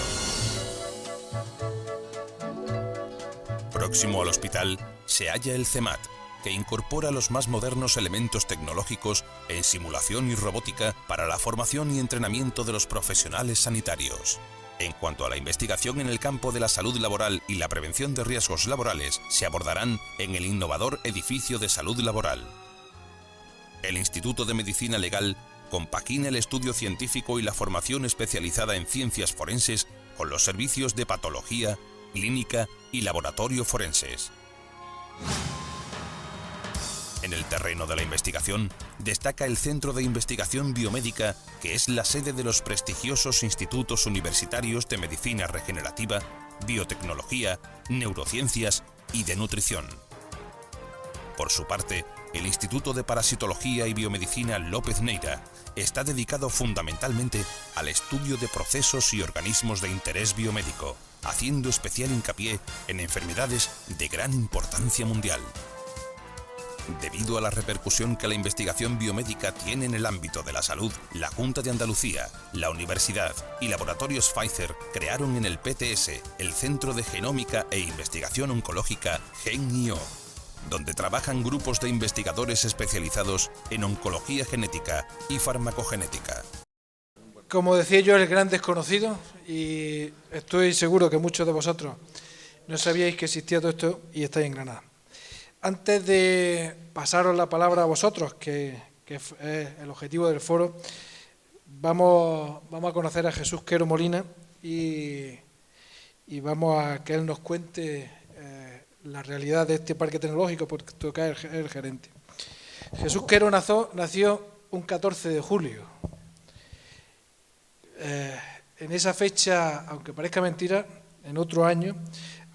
Próximo al hospital se halla el CEMAT, que incorpora los más modernos elementos tecnológicos en simulación y robótica para la formación y entrenamiento de los profesionales sanitarios. En cuanto a la investigación en el campo de la salud laboral y la prevención de riesgos laborales, se abordarán en el innovador Edificio de Salud Laboral. El Instituto de Medicina Legal compagina el estudio científico y la formación especializada en ciencias forenses con los servicios de patología, clínica y laboratorio forenses. En el terreno de la investigación, destaca el Centro de Investigación Biomédica, que es la sede de los prestigiosos institutos universitarios de Medicina Regenerativa, Biotecnología, Neurociencias y de Nutrición. Por su parte, el Instituto de Parasitología y Biomedicina López Neira está dedicado fundamentalmente al estudio de procesos y organismos de interés biomédico, haciendo especial hincapié en enfermedades de gran importancia mundial. Debido a la repercusión que la investigación biomédica tiene en el ámbito de la salud, la Junta de Andalucía, la Universidad y Laboratorios Pfizer crearon en el PTS el Centro de Genómica e Investigación Oncológica GenIO, donde trabajan grupos de investigadores especializados en oncología genética y farmacogenética. Como decía yo, el gran desconocido, y estoy seguro que muchos de vosotros no sabíais que existía todo esto y estáis en Granada. Antes de pasaros la palabra a vosotros, que es el objetivo del foro, vamos a conocer a Jesús Quero Molina y vamos a que él nos cuente la realidad de este parque tecnológico, porque toca es el gerente. Jesús Quero nació un 14 de julio. En esa fecha, aunque parezca mentira, en otro año,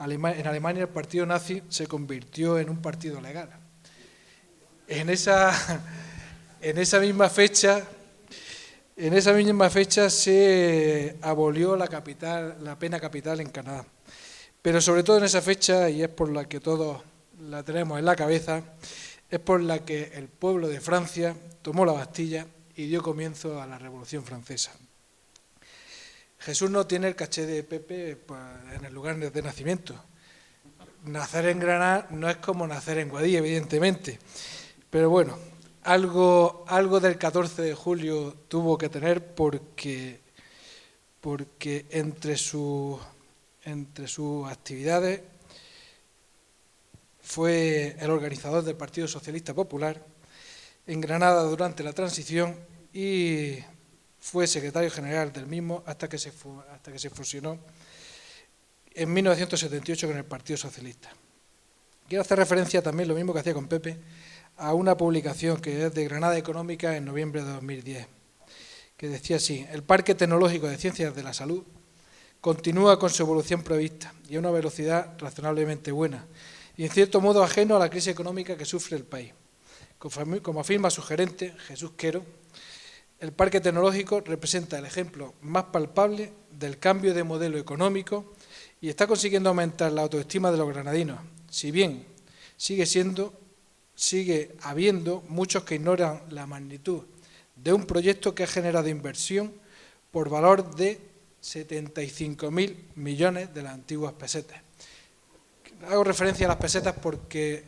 en Alemania el partido nazi se convirtió en un partido legal. En esa misma fecha se abolió la pena capital en Canadá. Pero sobre todo en esa fecha, y es por la que todos la tenemos en la cabeza, es por la que el pueblo de Francia tomó la Bastilla y dio comienzo a la Revolución Francesa. Jesús no tiene el caché de Pepe pues, en el lugar de nacimiento. Nacer en Granada no es como nacer en Guadix, evidentemente. Pero bueno, algo del 14 de julio tuvo que tener porque entre sus actividades fue el organizador del Partido Socialista Popular en Granada durante la transición y fue secretario general del mismo hasta que se fusionó en 1978 con el Partido Socialista. Quiero hacer referencia también, lo mismo que hacía con Pepe, a una publicación que es de Granada Económica en noviembre de 2010, que decía así: el Parque Tecnológico de Ciencias de la Salud continúa con su evolución prevista y a una velocidad razonablemente buena y en cierto modo ajeno a la crisis económica que sufre el país. Como afirma su gerente, Jesús Quero, el parque tecnológico representa el ejemplo más palpable del cambio de modelo económico y está consiguiendo aumentar la autoestima de los granadinos, si bien sigue habiendo muchos que ignoran la magnitud de un proyecto que ha generado inversión por valor de 75.000 millones de las antiguas pesetas. Hago referencia a las pesetas porque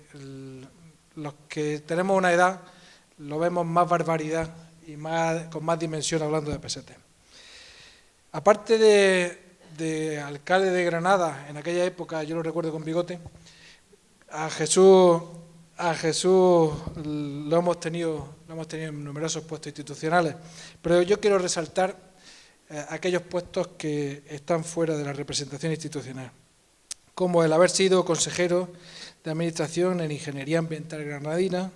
los que tenemos una edad lo vemos más barbaridad y con más dimensión hablando de pesetas. Aparte de alcalde de Granada, en aquella época, yo lo recuerdo con bigote, a Jesús lo hemos tenido en numerosos puestos institucionales, pero yo quiero resaltar aquellos puestos que están fuera de la representación institucional, como el haber sido consejero de Administración en Ingeniería Ambiental Granadina,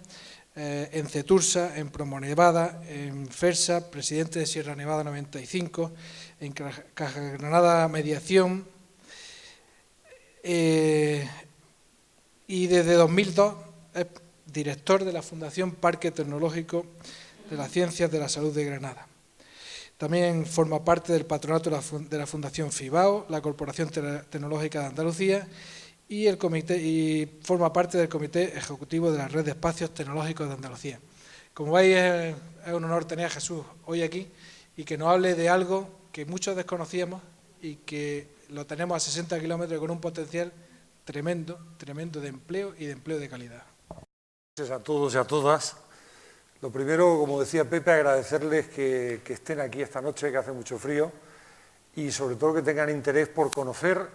en CETURSA, en Promonevada, en FERSA, presidente de Sierra Nevada 95, en Caja Granada Mediación, y desde 2002 es director de la Fundación Parque Tecnológico de las Ciencias de la Salud de Granada. También forma parte del patronato de la Fundación FIBAO, la Corporación Tecnológica de Andalucía, y forma parte del Comité Ejecutivo de la Red de Espacios Tecnológicos de Andalucía. Como veis, es un honor tener a Jesús hoy aquí y que nos hable de algo que muchos desconocíamos y que lo tenemos a 60 kilómetros con un potencial tremendo de empleo y de empleo de calidad. Gracias a todos y a todas. Lo primero, como decía Pepe, agradecerles que estén aquí esta noche, que hace mucho frío, y sobre todo que tengan interés por conocer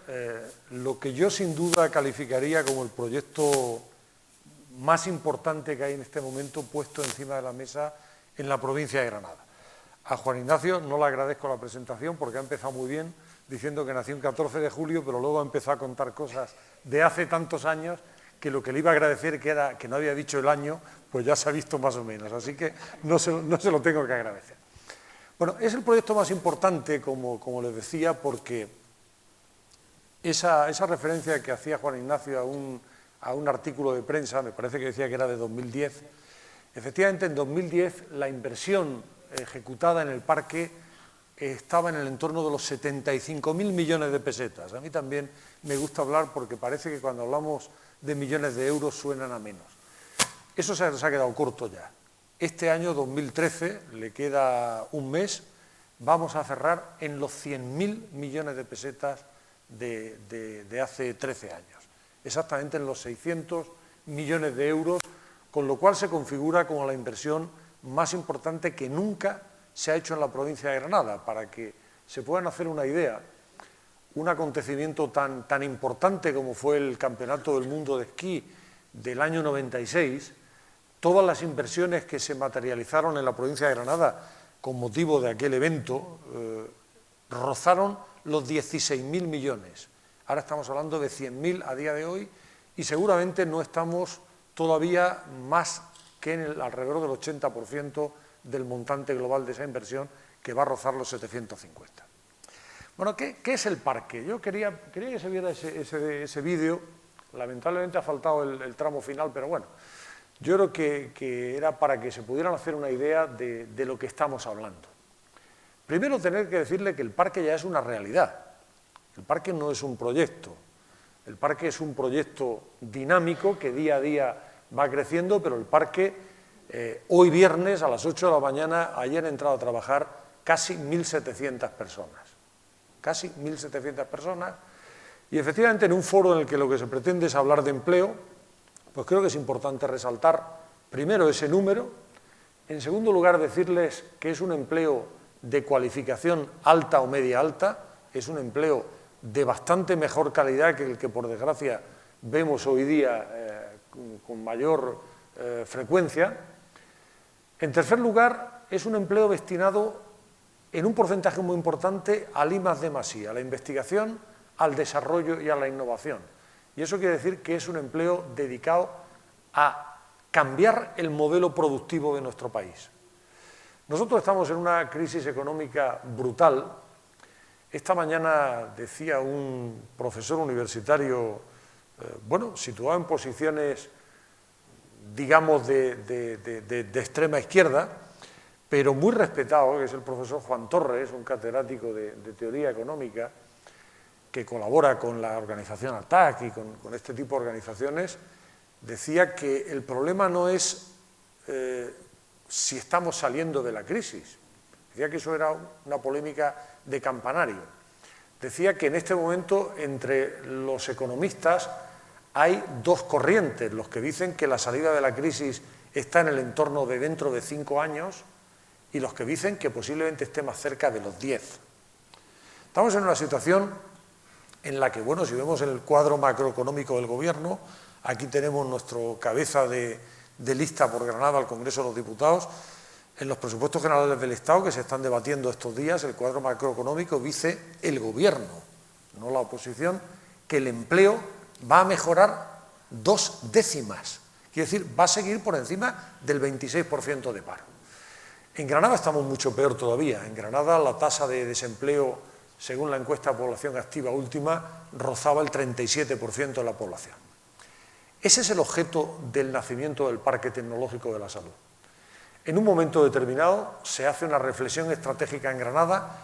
lo que yo sin duda calificaría como el proyecto más importante que hay en este momento puesto encima de la mesa en la provincia de Granada. A Juan Ignacio no le agradezco la presentación porque ha empezado muy bien diciendo que nació un 14 de julio, pero luego ha empezado a contar cosas de hace tantos años que lo que le iba a agradecer que era que no había dicho el año, pues ya se ha visto más o menos, así que no se lo tengo que agradecer. Bueno, es el proyecto más importante, como les decía, porque esa referencia que hacía Juan Ignacio a un artículo de prensa, me parece que decía que era de 2010, efectivamente en 2010 la inversión ejecutada en el parque estaba en el entorno de los 75.000 millones de pesetas. A mí también me gusta hablar porque parece que cuando hablamos de millones de euros suenan a menos. Eso se ha quedado corto ya. Este año 2013, le queda un mes, vamos a cerrar en los 100.000 millones de pesetas de hace 13 años, exactamente en los 600 millones de euros, con lo cual se configura como la inversión más importante que nunca se ha hecho en la provincia de Granada. Para que se puedan hacer una idea, un acontecimiento tan importante como fue el Campeonato del Mundo de Esquí del año 96, todas las inversiones que se materializaron en la provincia de Granada con motivo de aquel evento rozaron los 16.000 millones. Ahora estamos hablando de 100.000 a día de hoy y seguramente no estamos todavía más que en alrededor del 80% del montante global de esa inversión, que va a rozar los 750. Bueno, ¿qué es el parque? Yo quería que se viera ese vídeo. Lamentablemente ha faltado el tramo final, pero bueno, yo creo que era para que se pudieran hacer una idea de lo que estamos hablando. Primero, tener que decirle que el parque ya es una realidad. El parque no es un proyecto. El parque es un proyecto dinámico que día a día va creciendo, pero el parque, hoy viernes a las 8 de la mañana, ayer han entrado a trabajar casi 1.700 personas. Casi 1.700 personas. Y efectivamente, en un foro en el que lo que se pretende es hablar de empleo, pues creo que es importante resaltar primero ese número. En segundo lugar, decirles que es un empleo de cualificación alta o media alta, es un empleo de bastante mejor calidad que el que, por desgracia, vemos hoy día con mayor frecuencia. En tercer lugar, es un empleo destinado en un porcentaje muy importante al I+D+I, a la investigación, al desarrollo y a la innovación. Y eso quiere decir que es un empleo dedicado a cambiar el modelo productivo de nuestro país. Nosotros estamos en una crisis económica brutal. Esta mañana decía un profesor universitario, situado en posiciones, digamos, de extrema izquierda, pero muy respetado, que es el profesor Juan Torres, un catedrático de teoría económica, que colabora con la organización ATAC y con este tipo de organizaciones, decía que el problema no es si estamos saliendo de la crisis. Decía que eso era una polémica de campanario. Decía que en este momento entre los economistas hay dos corrientes, los que dicen que la salida de la crisis está en el entorno de dentro de 5 años y los que dicen que posiblemente esté más cerca de los 10. Estamos en una situación en la que, si vemos el cuadro macroeconómico del Gobierno, aquí tenemos nuestro cabeza de lista por Granada al Congreso de los Diputados. En los presupuestos generales del Estado que se están debatiendo estos días, el cuadro macroeconómico dice el Gobierno, no la oposición, que el empleo va a mejorar 2 décimas. Quiere decir, va a seguir por encima del 26% de paro. En Granada estamos mucho peor todavía. En Granada la tasa de desempleo, según la encuesta de población activa última, rozaba el 37% de la población. Ese es el objeto del nacimiento del Parque Tecnológico de la Salud. En un momento determinado se hace una reflexión estratégica en Granada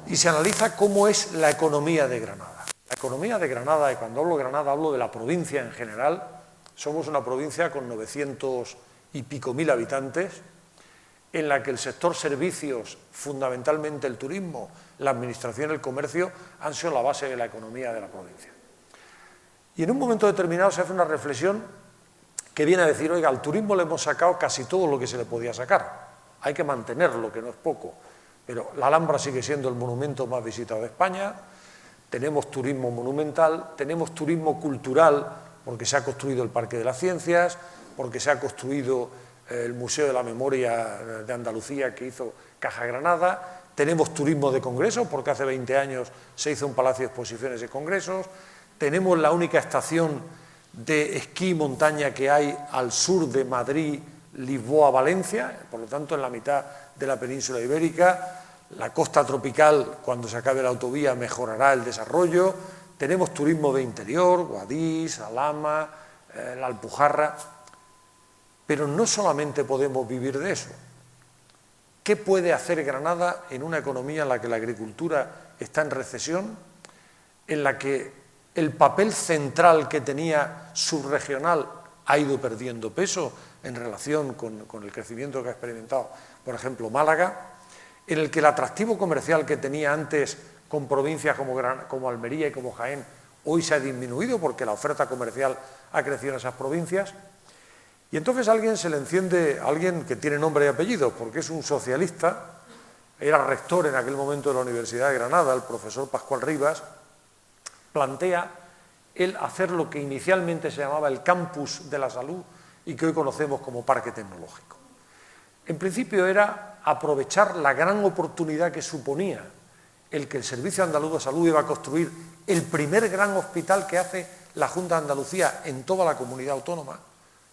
y se analiza cómo es la economía de Granada. La economía de Granada, y cuando hablo de Granada hablo de la provincia en general, somos una provincia con 900 y pico mil habitantes, en la que el sector servicios, fundamentalmente el turismo, la administración y el comercio, han sido la base de la economía de la provincia. Y en un momento determinado se hace una reflexión que viene a decir, oiga, al turismo le hemos sacado casi todo lo que se le podía sacar. Hay que mantenerlo, que no es poco. Pero la Alhambra sigue siendo el monumento más visitado de España, tenemos turismo monumental, tenemos turismo cultural, porque se ha construido el Parque de las Ciencias, porque se ha construido el Museo de la Memoria de Andalucía que hizo Caja Granada, tenemos turismo de congresos, porque hace 20 años se hizo un palacio de exposiciones y congresos, tenemos la única estación de esquí y montaña que hay al sur de Madrid, Lisboa, Valencia, por lo tanto en la mitad de la península ibérica. La costa tropical, cuando se acabe la autovía, mejorará el desarrollo. Tenemos turismo de interior, Guadix, Alhama, la Alpujarra. Pero no solamente podemos vivir de eso. ¿Qué puede hacer Granada en una economía en la que la agricultura está en recesión, en la que el papel central que tenía subregional ha ido perdiendo peso en relación con el crecimiento que ha experimentado, por ejemplo, Málaga, en el que el atractivo comercial que tenía antes con provincias como Almería y como Jaén, hoy se ha disminuido porque la oferta comercial ha crecido en esas provincias. Y entonces a alguien se le enciende, alguien que tiene nombre y apellido, porque es un socialista, era rector en aquel momento de la Universidad de Granada, el profesor Pascual Rivas, plantea el hacer lo que inicialmente se llamaba el campus de la salud y que hoy conocemos como parque tecnológico. En principio era aprovechar la gran oportunidad que suponía el que el Servicio Andaluz de Salud iba a construir el primer gran hospital que hace la Junta de Andalucía en toda la comunidad autónoma.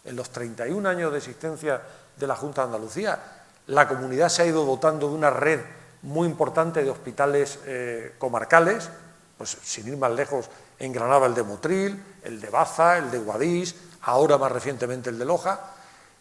En los 31 años de existencia de la Junta de Andalucía, la comunidad se ha ido dotando de una red muy importante de hospitales comarcales, pues sin ir más lejos, en Granada el de Motril, el de Baza, el de Guadix, ahora más recientemente el de Loja,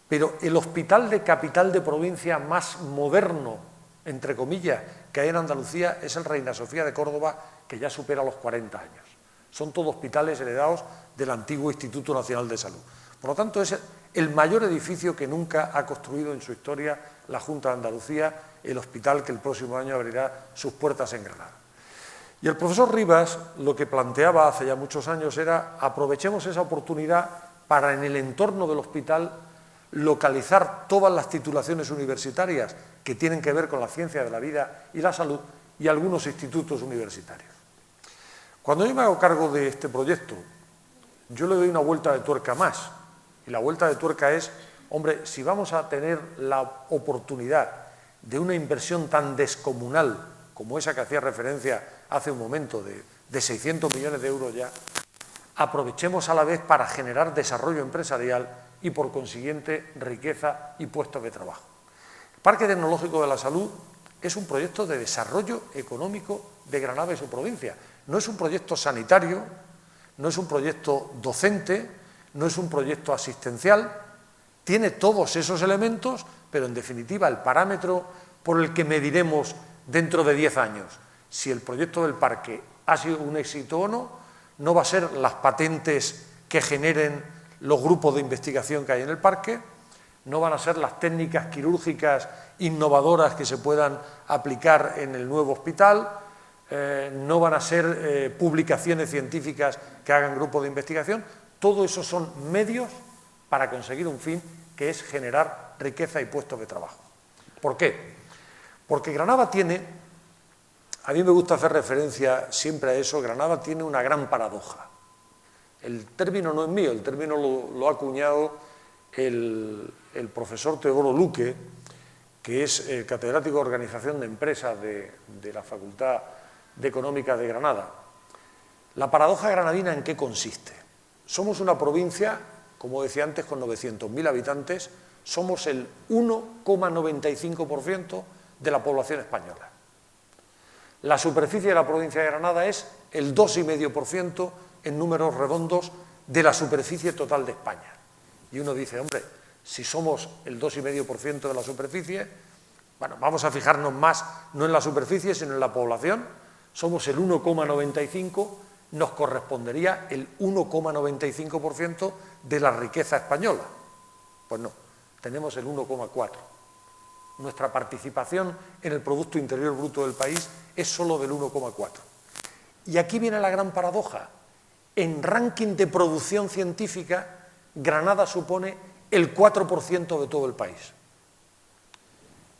pero el hospital de capital de provincia más moderno, entre comillas, que hay en Andalucía es el Reina Sofía de Córdoba, que ya supera los 40 años. Son todos hospitales heredados del antiguo Instituto Nacional de Salud. Por lo tanto, es el mayor edificio que nunca ha construido en su historia la Junta de Andalucía, el hospital que el próximo año abrirá sus puertas en Granada. Y el profesor Rivas lo que planteaba hace ya muchos años era aprovechemos esa oportunidad para en el entorno del hospital localizar todas las titulaciones universitarias que tienen que ver con la ciencia de la vida y la salud y algunos institutos universitarios. Cuando yo me hago cargo de este proyecto, yo le doy una vuelta de tuerca más. Y la vuelta de tuerca es, hombre, si vamos a tener la oportunidad de una inversión tan descomunal como esa que hacía referencia hace un momento, de 600 millones de euros ya, aprovechemos a la vez para generar desarrollo empresarial y, por consiguiente, riqueza y puestos de trabajo. El Parque Tecnológico de la Salud es un proyecto de desarrollo económico de Granada y su provincia. No es un proyecto sanitario, no es un proyecto docente, no es un proyecto asistencial, tiene todos esos elementos, pero en definitiva el parámetro por el que mediremos dentro de 10 años si el proyecto del parque ha sido un éxito o no, no va a ser las patentes que generen los grupos de investigación que hay en el parque, no van a ser las técnicas quirúrgicas innovadoras que se puedan aplicar en el nuevo hospital, no van a ser publicaciones científicas que hagan grupos de investigación. Todo eso son medios para conseguir un fin que es generar riqueza y puestos de trabajo. ¿Por qué? Porque Granada tiene, a mí me gusta hacer referencia siempre a eso, Granada tiene una gran paradoja. El término no es mío, el término lo ha acuñado el profesor Teodoro Luque, que es catedrático de Organización de Empresas de la Facultad de Económicas de Granada. La paradoja granadina, ¿en qué consiste? Somos una provincia, como decía antes, con 900.000 habitantes, somos el 1,95% de la población española. La superficie de la provincia de Granada es el 2,5% en números redondos de la superficie total de España. Y uno dice, hombre, si somos el 2,5% de la superficie, bueno, vamos a fijarnos más no en la superficie, sino en la población, somos el 1,95%, nos correspondería el 1,95% de la riqueza española. Pues no, tenemos el 1,4%. Nuestra participación en el Producto Interior Bruto del país es solo del 1,4%. Y aquí viene la gran paradoja. En ranking de producción científica, Granada supone el 4% de todo el país.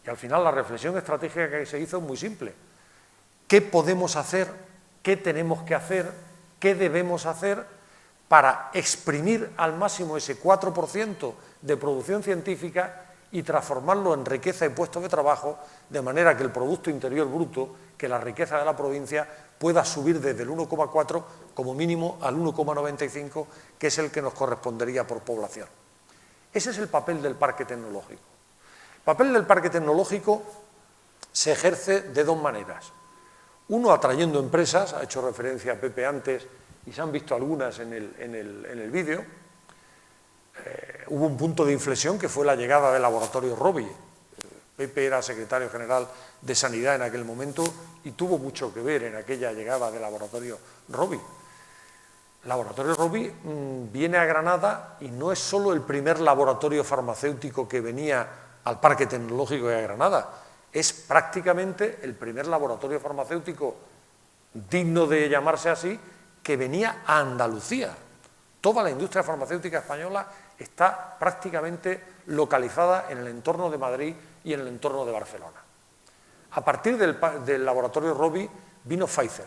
Y al final la reflexión estratégica que se hizo es muy simple. ¿Qué podemos hacer? ¿Qué tenemos que hacer? ¿Qué debemos hacer para exprimir al máximo ese 4% de producción científica y transformarlo en riqueza y puestos de trabajo, de manera que el Producto Interior Bruto, que la riqueza de la provincia, pueda subir desde el 1,4 como mínimo al 1,95, que es el que nos correspondería por población? Ese es el papel del parque tecnológico. El papel del parque tecnológico se ejerce de dos maneras. Uno, atrayendo empresas, ha hecho referencia a Pepe antes y se han visto algunas en el vídeo. Hubo un punto de inflexión que fue la llegada del laboratorio Rovi. Pepe era secretario general de Sanidad en aquel momento y tuvo mucho que ver en aquella llegada del laboratorio Rovi. Laboratorio Rovi viene a Granada y no es solo el primer laboratorio farmacéutico que venía al Parque Tecnológico de Granada, es prácticamente el primer laboratorio farmacéutico digno de llamarse así que venía a Andalucía. Toda la industria farmacéutica española está prácticamente localizada en el entorno de Madrid y en el entorno de Barcelona. A partir del laboratorio Rovi vino Pfizer.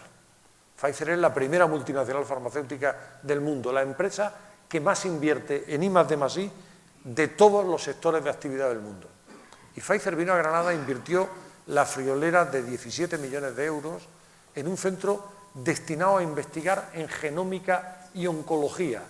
Pfizer es la primera multinacional farmacéutica del mundo, la empresa que más invierte en I+D+I de todos los sectores de actividad del mundo. Y Pfizer vino a Granada e invirtió la friolera de 17 millones de euros en un centro destinado a investigar en genómica y oncología,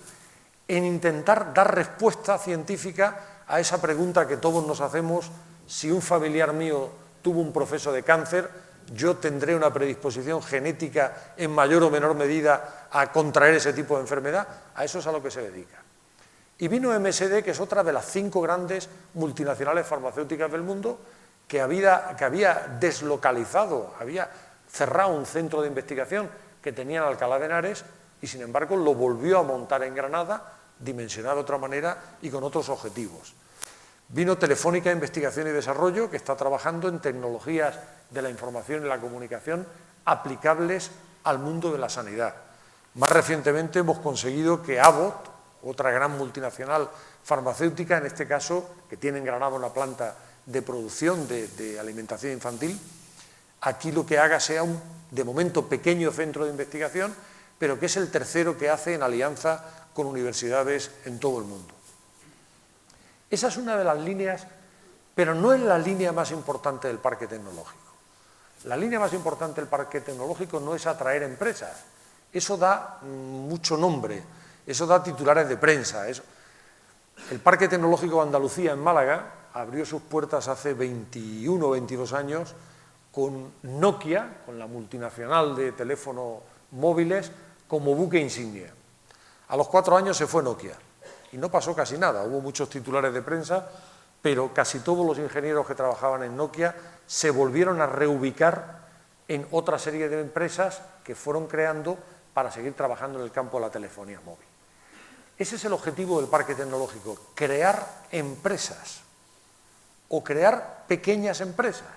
en intentar dar respuesta científica a esa pregunta que todos nos hacemos: si un familiar mío tuvo un proceso de cáncer, yo tendré una predisposición genética en mayor o menor medida a contraer ese tipo de enfermedad. A eso es a lo que se dedica. Y vino MSD, que es otra de las 5 grandes multinacionales farmacéuticas del mundo, que había deslocalizado, había cerrado un centro de investigación que tenía en Alcalá de Henares y, sin embargo, lo volvió a montar en Granada, dimensionado de otra manera y con otros objetivos. Vino Telefónica Investigación y Desarrollo, que está trabajando en tecnologías de la información y la comunicación aplicables al mundo de la sanidad. Más recientemente hemos conseguido que Abbott, otra gran multinacional farmacéutica, en este caso, que tiene en Granada una planta de producción de alimentación infantil, aquí lo que haga sea un, de momento, pequeño centro de investigación, pero que es el tercero que hace en alianza con universidades en todo el mundo. Esa es una de las líneas, pero no es la línea más importante del parque tecnológico. La línea más importante del parque tecnológico no es atraer empresas, eso da mucho nombre, eso da titulares de prensa. El Parque Tecnológico de Andalucía en Málaga abrió sus puertas hace 21 o 22 años con Nokia, con la multinacional de teléfonos móviles, como buque insignia. A los 4 años se fue Nokia y no pasó casi nada. Hubo muchos titulares de prensa, pero casi todos los ingenieros que trabajaban en Nokia se volvieron a reubicar en otra serie de empresas que fueron creando para seguir trabajando en el campo de la telefonía móvil. Ese es el objetivo del parque tecnológico, crear empresas o crear pequeñas empresas.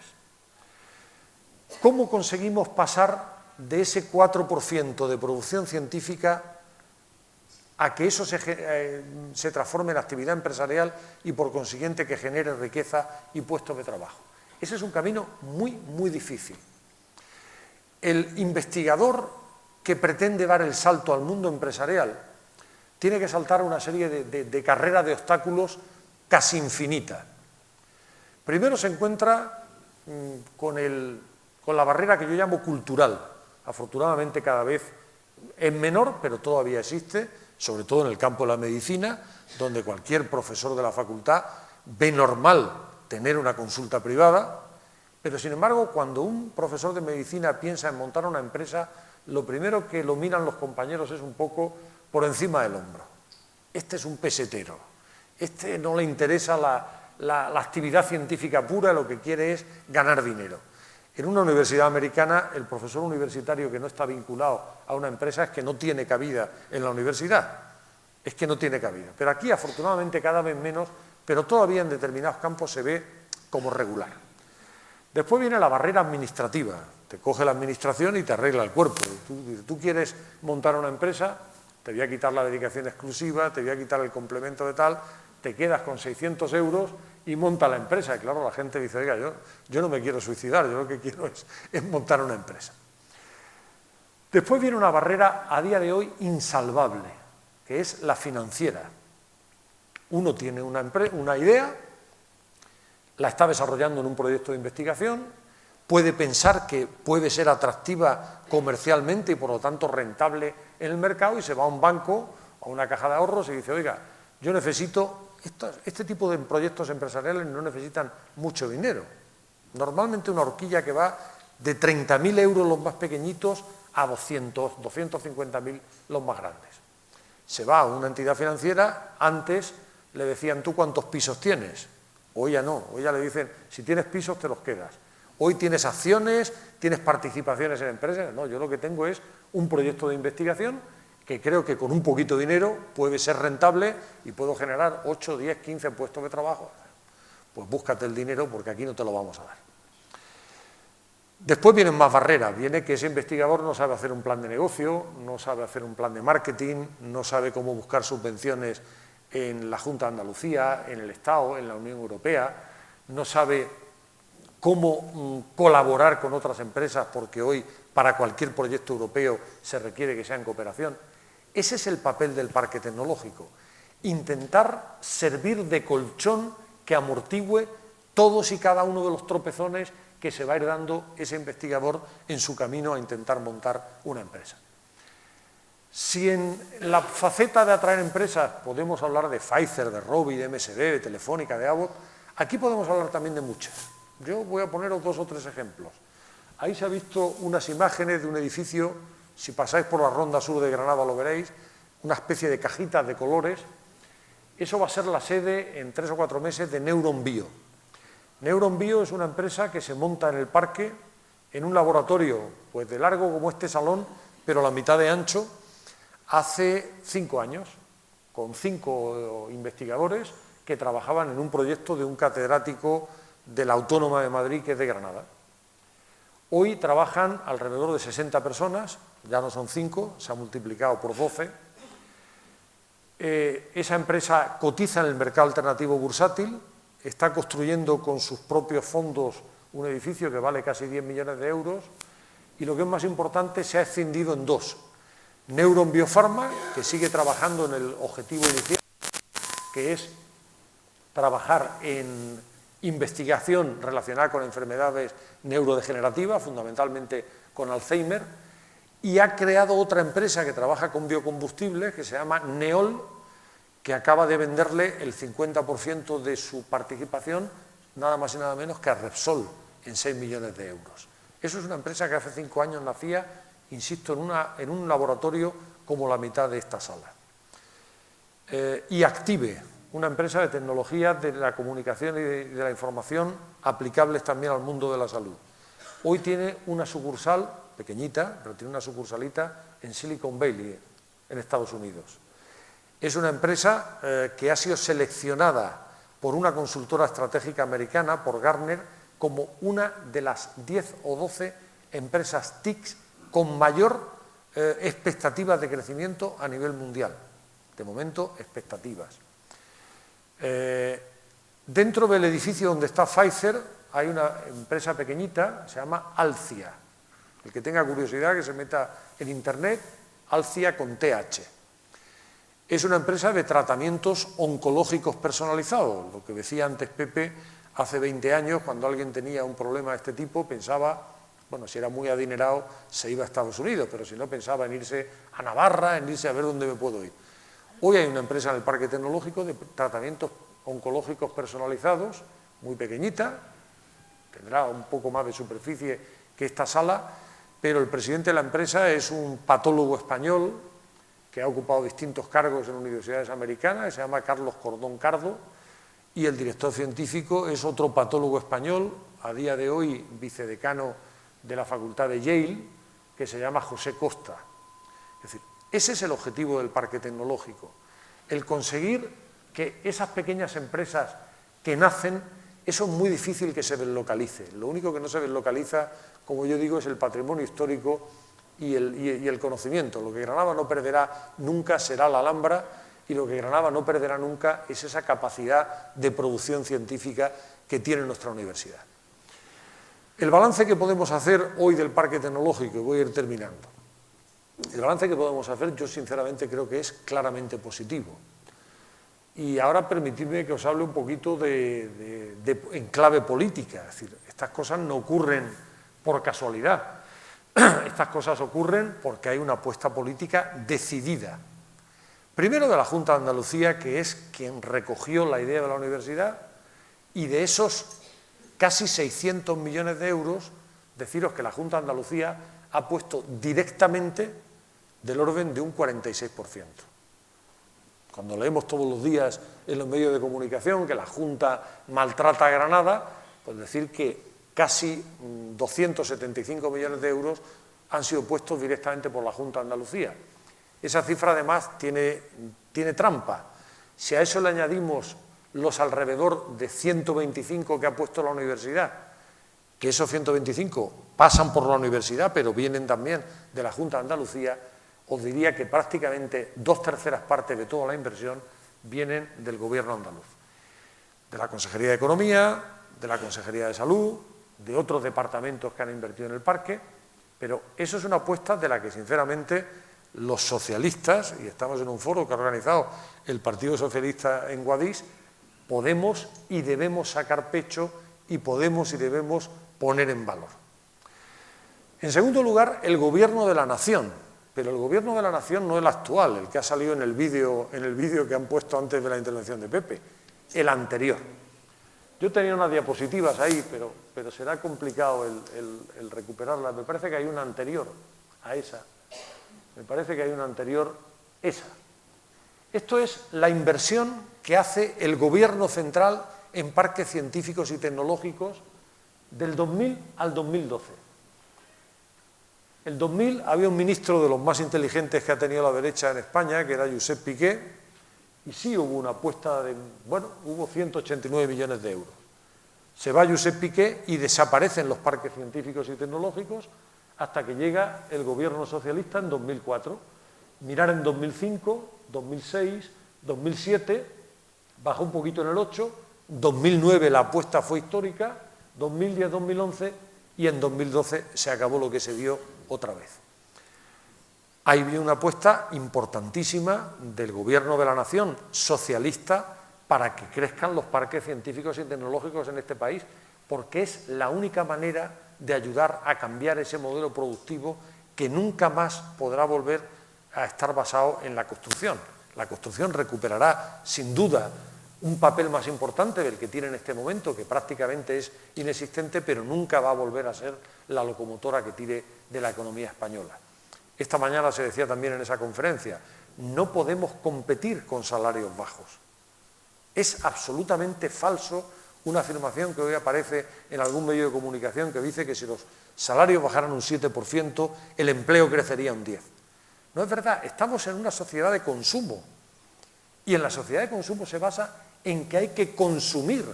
¿Cómo conseguimos pasar de ese 4% de producción científica a que eso se transforme en actividad empresarial y, por consiguiente, que genere riqueza y puestos de trabajo? Ese es un camino muy, muy difícil. El investigador que pretende dar el salto al mundo empresarial tiene que saltar una serie de carreras de obstáculos casi infinitas. Primero se encuentra con la barrera que yo llamo cultural. Afortunadamente cada vez es menor, pero todavía existe, sobre todo en el campo de la medicina, donde cualquier profesor de la facultad ve normal tener una consulta privada, pero sin embargo, cuando un profesor de medicina piensa en montar una empresa, lo primero que lo miran los compañeros es un poco por encima del hombro. Este es un pesetero, este no le interesa la actividad científica pura, lo que quiere es ganar dinero. En una universidad americana, el profesor universitario que no está vinculado a una empresa es que no tiene cabida en la universidad, es que no tiene cabida. Pero aquí, afortunadamente, cada vez menos, pero todavía en determinados campos se ve como regular. Después viene la barrera administrativa, te coge la administración y te arregla el cuerpo. Tú quieres montar una empresa, te voy a quitar la dedicación exclusiva, te voy a quitar el complemento de tal, te quedas con 600 euros y monta la empresa. Y claro, la gente dice, oiga, yo no me quiero suicidar, yo lo que quiero es montar una empresa. Después viene una barrera a día de hoy insalvable, que es la financiera. Uno tiene una idea, la está desarrollando en un proyecto de investigación, puede pensar que puede ser atractiva comercialmente y por lo tanto rentable en el mercado y se va a un banco, a una caja de ahorros y dice, oiga, yo necesito, este tipo de proyectos empresariales no necesitan mucho dinero. Normalmente una horquilla que va de 30.000 euros los más pequeñitos a 200, 250.000 los más grandes. Se va a una entidad financiera, antes le decían, ¿tú cuántos pisos tienes? Hoy ya no, hoy ya le dicen, si tienes pisos te los quedas. Hoy tienes acciones, tienes participaciones en empresas. No, yo lo que tengo es un proyecto de investigación que creo que con un poquito de dinero puede ser rentable y puedo generar 8, 10, 15 puestos de trabajo, pues búscate el dinero porque aquí no te lo vamos a dar. Después vienen más barreras, viene que ese investigador no sabe hacer un plan de negocio, no sabe hacer un plan de marketing, no sabe cómo buscar subvenciones en la Junta de Andalucía, en el Estado, en la Unión Europea, no sabe cómo colaborar con otras empresas, porque hoy para cualquier proyecto europeo se requiere que sea en cooperación. Ese es el papel del parque tecnológico, intentar servir de colchón que amortigüe todos y cada uno de los tropezones que se va a ir dando ese investigador en su camino a intentar montar una empresa. Si en la faceta de atraer empresas podemos hablar de Pfizer, de Robi, de MSD, de Telefónica, de Abbott, aquí podemos hablar también de muchas. Yo voy a poneros 2 o 3 ejemplos. Ahí se ha visto unas imágenes de un edificio, si pasáis por la ronda sur de Granada lo veréis, una especie de cajitas de colores. Eso va a ser la sede en 3 o 4 meses de Neuron Bio. Neuron Bio es una empresa que se monta en el parque, en un laboratorio pues de largo como este salón, pero la mitad de ancho, hace 5 años, con 5 investigadores que trabajaban en un proyecto de un catedrático de la Autónoma de Madrid, que es de Granada. Hoy trabajan alrededor de 60 personas, ya no son 5, se ha multiplicado por 12. Esa empresa cotiza en el mercado alternativo bursátil, está construyendo con sus propios fondos un edificio que vale casi 10 millones de euros y lo que es más importante, se ha escindido en 2. Neuron Biopharma, que sigue trabajando en el objetivo inicial, que es trabajar en investigación relacionada con enfermedades neurodegenerativas, fundamentalmente con Alzheimer, y ha creado otra empresa que trabaja con biocombustibles, que se llama Neol, que acaba de venderle el 50% de su participación, nada más y nada menos que a Repsol, en 6 millones de euros. Eso es una empresa que hace 5 años nacía, insisto, en un laboratorio como la mitad de esta sala. Y Active, una empresa de tecnología de la comunicación y de la información aplicables también al mundo de la salud. Hoy tiene una sucursal, pequeñita, pero tiene una sucursalita en Silicon Valley, en Estados Unidos. Es una empresa que ha sido seleccionada por una consultora estratégica americana, por Gartner, como una de las 10 o 12 empresas TIC con mayor expectativas de crecimiento a nivel mundial. De momento, expectativas. Dentro del edificio donde está Pfizer hay una empresa pequeñita, se llama Alcia. El que tenga curiosidad que se meta en internet, Alcia con TH. Es una empresa de tratamientos oncológicos personalizados. Lo que decía antes Pepe, hace 20 años, cuando alguien tenía un problema de este tipo, pensaba, bueno, si era muy adinerado, se iba a Estados Unidos, pero si no, pensaba en irse a Navarra, en irse a ver dónde me puedo ir. Hoy hay una empresa en el Parque Tecnológico de tratamientos oncológicos personalizados, muy pequeñita, tendrá un poco más de superficie que esta sala, pero el presidente de la empresa es un patólogo español que ha ocupado distintos cargos en universidades americanas, que se llama Carlos Cordón Cardo, y el director científico es otro patólogo español, a día de hoy vicedecano de la Facultad de Yale, que se llama José Costa. Es decir, ese es el objetivo del Parque Tecnológico, el conseguir que esas pequeñas empresas que nacen, eso es muy difícil que se deslocalice. Lo único que no se deslocaliza, como yo digo, es el patrimonio histórico y el conocimiento. Lo que Granada no perderá nunca será la Alhambra, y lo que Granada no perderá nunca es esa capacidad de producción científica que tiene nuestra universidad. El balance que podemos hacer hoy del Parque Tecnológico, y voy a ir terminando, el balance que podemos hacer yo sinceramente creo que es claramente positivo. Y ahora permitidme que os hable un poquito en clave política, es decir, estas cosas no ocurren por casualidad. Estas cosas ocurren porque hay una apuesta política decidida. Primero de la Junta de Andalucía, que es quien recogió la idea de la universidad, y de esos casi 600 millones de euros, deciros que la Junta de Andalucía ha puesto directamente del orden de un 46%. Cuando leemos todos los días en los medios de comunicación que la Junta maltrata a Granada, pues decir que casi 275 millones de euros han sido puestos directamente por la Junta de Andalucía. Esa cifra además tiene trampa. Si a eso le añadimos los alrededor de 125 que ha puesto la universidad, que esos 125 pasan por la universidad, pero vienen también de la Junta de Andalucía, os diría que prácticamente 2/3 partes de toda la inversión vienen del Gobierno andaluz, de la Consejería de Economía, de la Consejería de Salud, de otros departamentos que han invertido en el parque, pero eso es una apuesta de la que sinceramente los socialistas, y estamos en un foro que ha organizado el Partido Socialista en Guadix, podemos y debemos sacar pecho y podemos y debemos poner en valor. En segundo lugar, el Gobierno de la Nación, pero el Gobierno de la Nación no el actual, el que ha salido en el vídeo que han puesto antes de la intervención de Pepe, el anterior. Yo tenía unas diapositivas ahí, pero será complicado el recuperarlas. Me parece que hay una anterior a esa. Me parece que hay una anterior, esa. Esto es la inversión que hace el Gobierno central en parques científicos y tecnológicos del 2000 al 2012. El 2000 había un ministro de los más inteligentes que ha tenido la derecha en España, que era Josep Piqué, y sí hubo una apuesta de, hubo 189 millones de euros. Se va Josep Piqué y desaparecen los parques científicos y tecnológicos hasta que llega el Gobierno socialista en 2004. Mirar en 2005, 2006, 2007, bajó un poquito en el 8, 2009 la apuesta fue histórica, 2010, 2011 y en 2012 se acabó lo que se dio otra vez. Ahí viene una apuesta importantísima del Gobierno de la Nación socialista para que crezcan los parques científicos y tecnológicos en este país, porque es la única manera de ayudar a cambiar ese modelo productivo que nunca más podrá volver a estar basado en la construcción. La construcción recuperará, sin duda, un papel más importante del que tiene en este momento, que prácticamente es inexistente, pero nunca va a volver a ser la locomotora que tire de la economía española. Esta mañana se decía también en esa conferencia, no podemos competir con salarios bajos. Es absolutamente falso una afirmación que hoy aparece en algún medio de comunicación que dice que si los salarios bajaran un 7%, el empleo crecería un 10%. No es verdad, estamos en una sociedad de consumo y en la sociedad de consumo se basa en que hay que consumir.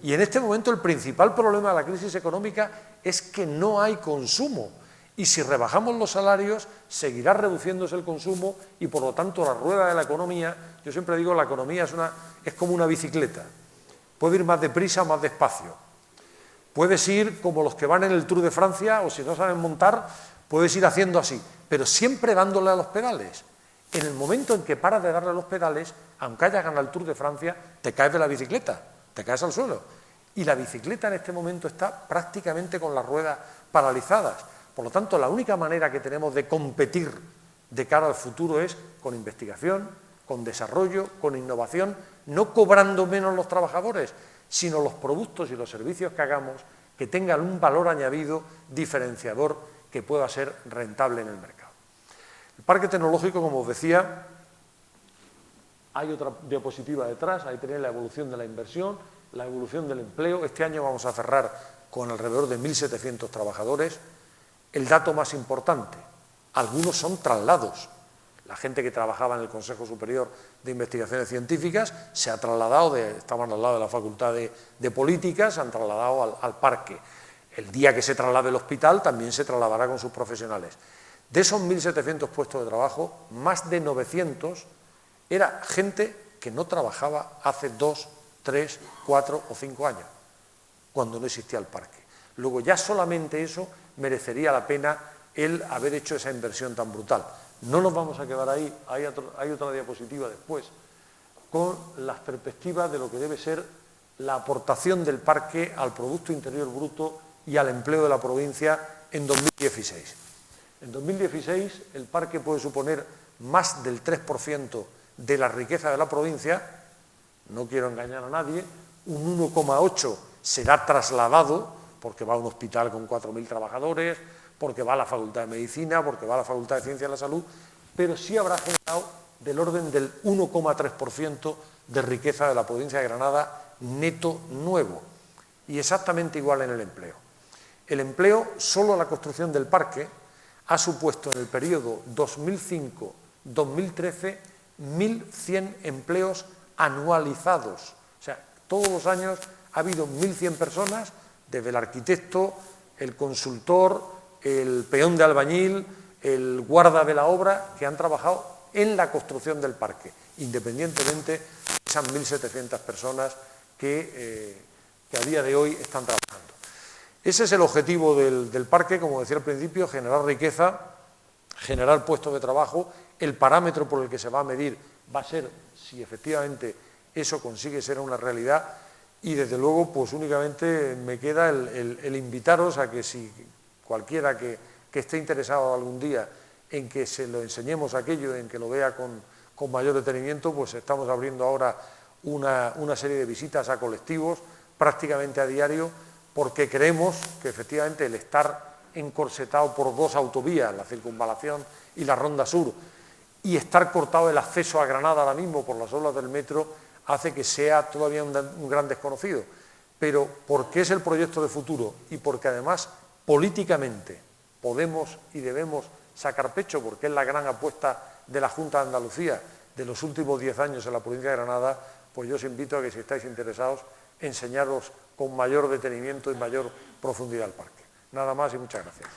Y en este momento el principal problema de la crisis económica es que no hay consumo. Y si rebajamos los salarios, seguirá reduciéndose el consumo y, por lo tanto, la rueda de la economía, yo siempre digo, la economía es como una bicicleta. Puede ir más deprisa o más despacio. Puedes ir como los que van en el Tour de Francia, o si no saben montar, puedes ir haciendo así, pero siempre dándole a los pedales. En el momento en que paras de darle a los pedales, aunque hayas ganado el Tour de Francia, te caes de la bicicleta, te caes al suelo. Y la bicicleta en este momento está prácticamente con las ruedas paralizadas. Por lo tanto, la única manera que tenemos de competir de cara al futuro es con investigación, con desarrollo, con innovación, no cobrando menos los trabajadores, sino los productos y los servicios que hagamos que tengan un valor añadido diferenciador que pueda ser rentable en el mercado. El parque tecnológico, como os decía, hay otra diapositiva detrás, ahí tenéis la evolución de la inversión, la evolución del empleo. Este año vamos a cerrar con alrededor de 1.700 trabajadores. El dato más importante, algunos son traslados. La gente que trabajaba en el Consejo Superior de Investigaciones Científicas se ha trasladado, estaban al lado de la Facultad de Políticas, se han trasladado al parque. El día que se traslade el hospital también se trasladará con sus profesionales. De esos 1.700 puestos de trabajo, más de 900 era gente que no trabajaba hace 2, 3, 4 o 5 años, cuando no existía el parque. Luego ya solamente eso merecería la pena el haber hecho esa inversión tan brutal. No nos vamos a quedar ahí, hay otra diapositiva después, con las perspectivas de lo que debe ser la aportación del parque al Producto Interior Bruto y al empleo de la provincia en 2016. En 2016 el parque puede suponer más del 3% de la riqueza de la provincia, no quiero engañar a nadie, un 1,8% será trasladado, porque va a un hospital con 4.000 trabajadores, porque va a la Facultad de Medicina, porque va a la Facultad de Ciencias de la Salud, pero sí habrá generado del orden del 1,3% de riqueza de la provincia de Granada neto nuevo, y exactamente igual en el empleo. El empleo, solo la construcción del parque, ha supuesto en el periodo 2013, 1.100 empleos anualizados. O sea, todos los años ha habido 1.100 personas, desde el arquitecto, el consultor, el peón de albañil, el guarda de la obra, que han trabajado en la construcción del parque, independientemente de esas 1.700 personas que a día de hoy están trabajando. Ese es el objetivo del parque, como decía al principio, generar riqueza, generar puestos de trabajo. El parámetro por el que se va a medir va a ser si efectivamente eso consigue ser una realidad, y desde luego pues únicamente me queda el invitaros a que si cualquiera que esté interesado algún día en que se lo enseñemos aquello, en que lo vea con mayor detenimiento, pues estamos abriendo ahora una serie de visitas a colectivos prácticamente a diario, porque creemos que efectivamente el estar encorsetado por dos autovías, la circunvalación y la Ronda Sur, y estar cortado el acceso a Granada ahora mismo por las obras del metro, hace que sea todavía un gran desconocido. Pero porque es el proyecto de futuro y porque además políticamente podemos y debemos sacar pecho, porque es la gran apuesta de la Junta de Andalucía de los últimos 10 años en la provincia de Granada, pues yo os invito a que, si estáis interesados, enseñaros con mayor detenimiento y mayor profundidad el parque. Nada más y muchas gracias.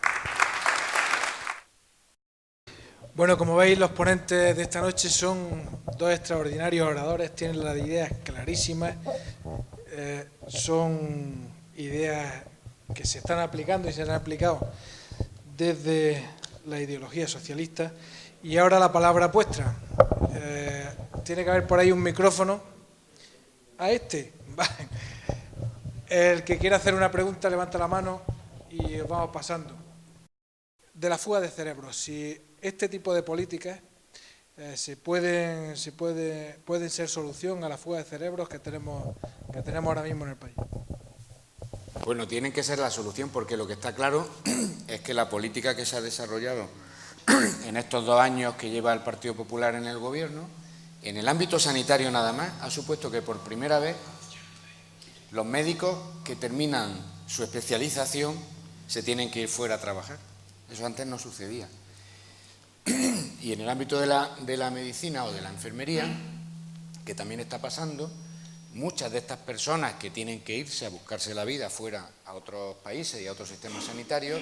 Bueno, como veis, los ponentes de esta noche son dos extraordinarios oradores, tienen las ideas clarísimas, son ideas que se están aplicando y se han aplicado desde la ideología socialista. Y ahora la palabra vuestra. Tiene que haber por ahí un micrófono. A este. Vale. El que quiera hacer una pregunta levanta la mano y vamos pasando. De la fuga de cerebros, si este tipo de políticas pueden ser solución a la fuga de cerebros que tenemos ahora mismo en el país. Bueno, tienen que ser la solución, porque lo que está claro es que la política que se ha desarrollado en estos 2 años que lleva el Partido Popular en el Gobierno, en el ámbito sanitario nada más, ha supuesto que por primera vez los médicos que terminan su especialización se tienen que ir fuera a trabajar. Eso antes no sucedía. Y en el ámbito de la medicina o de la enfermería, que también está pasando, muchas de estas personas que tienen que irse a buscarse la vida fuera a otros países y a otros sistemas sanitarios,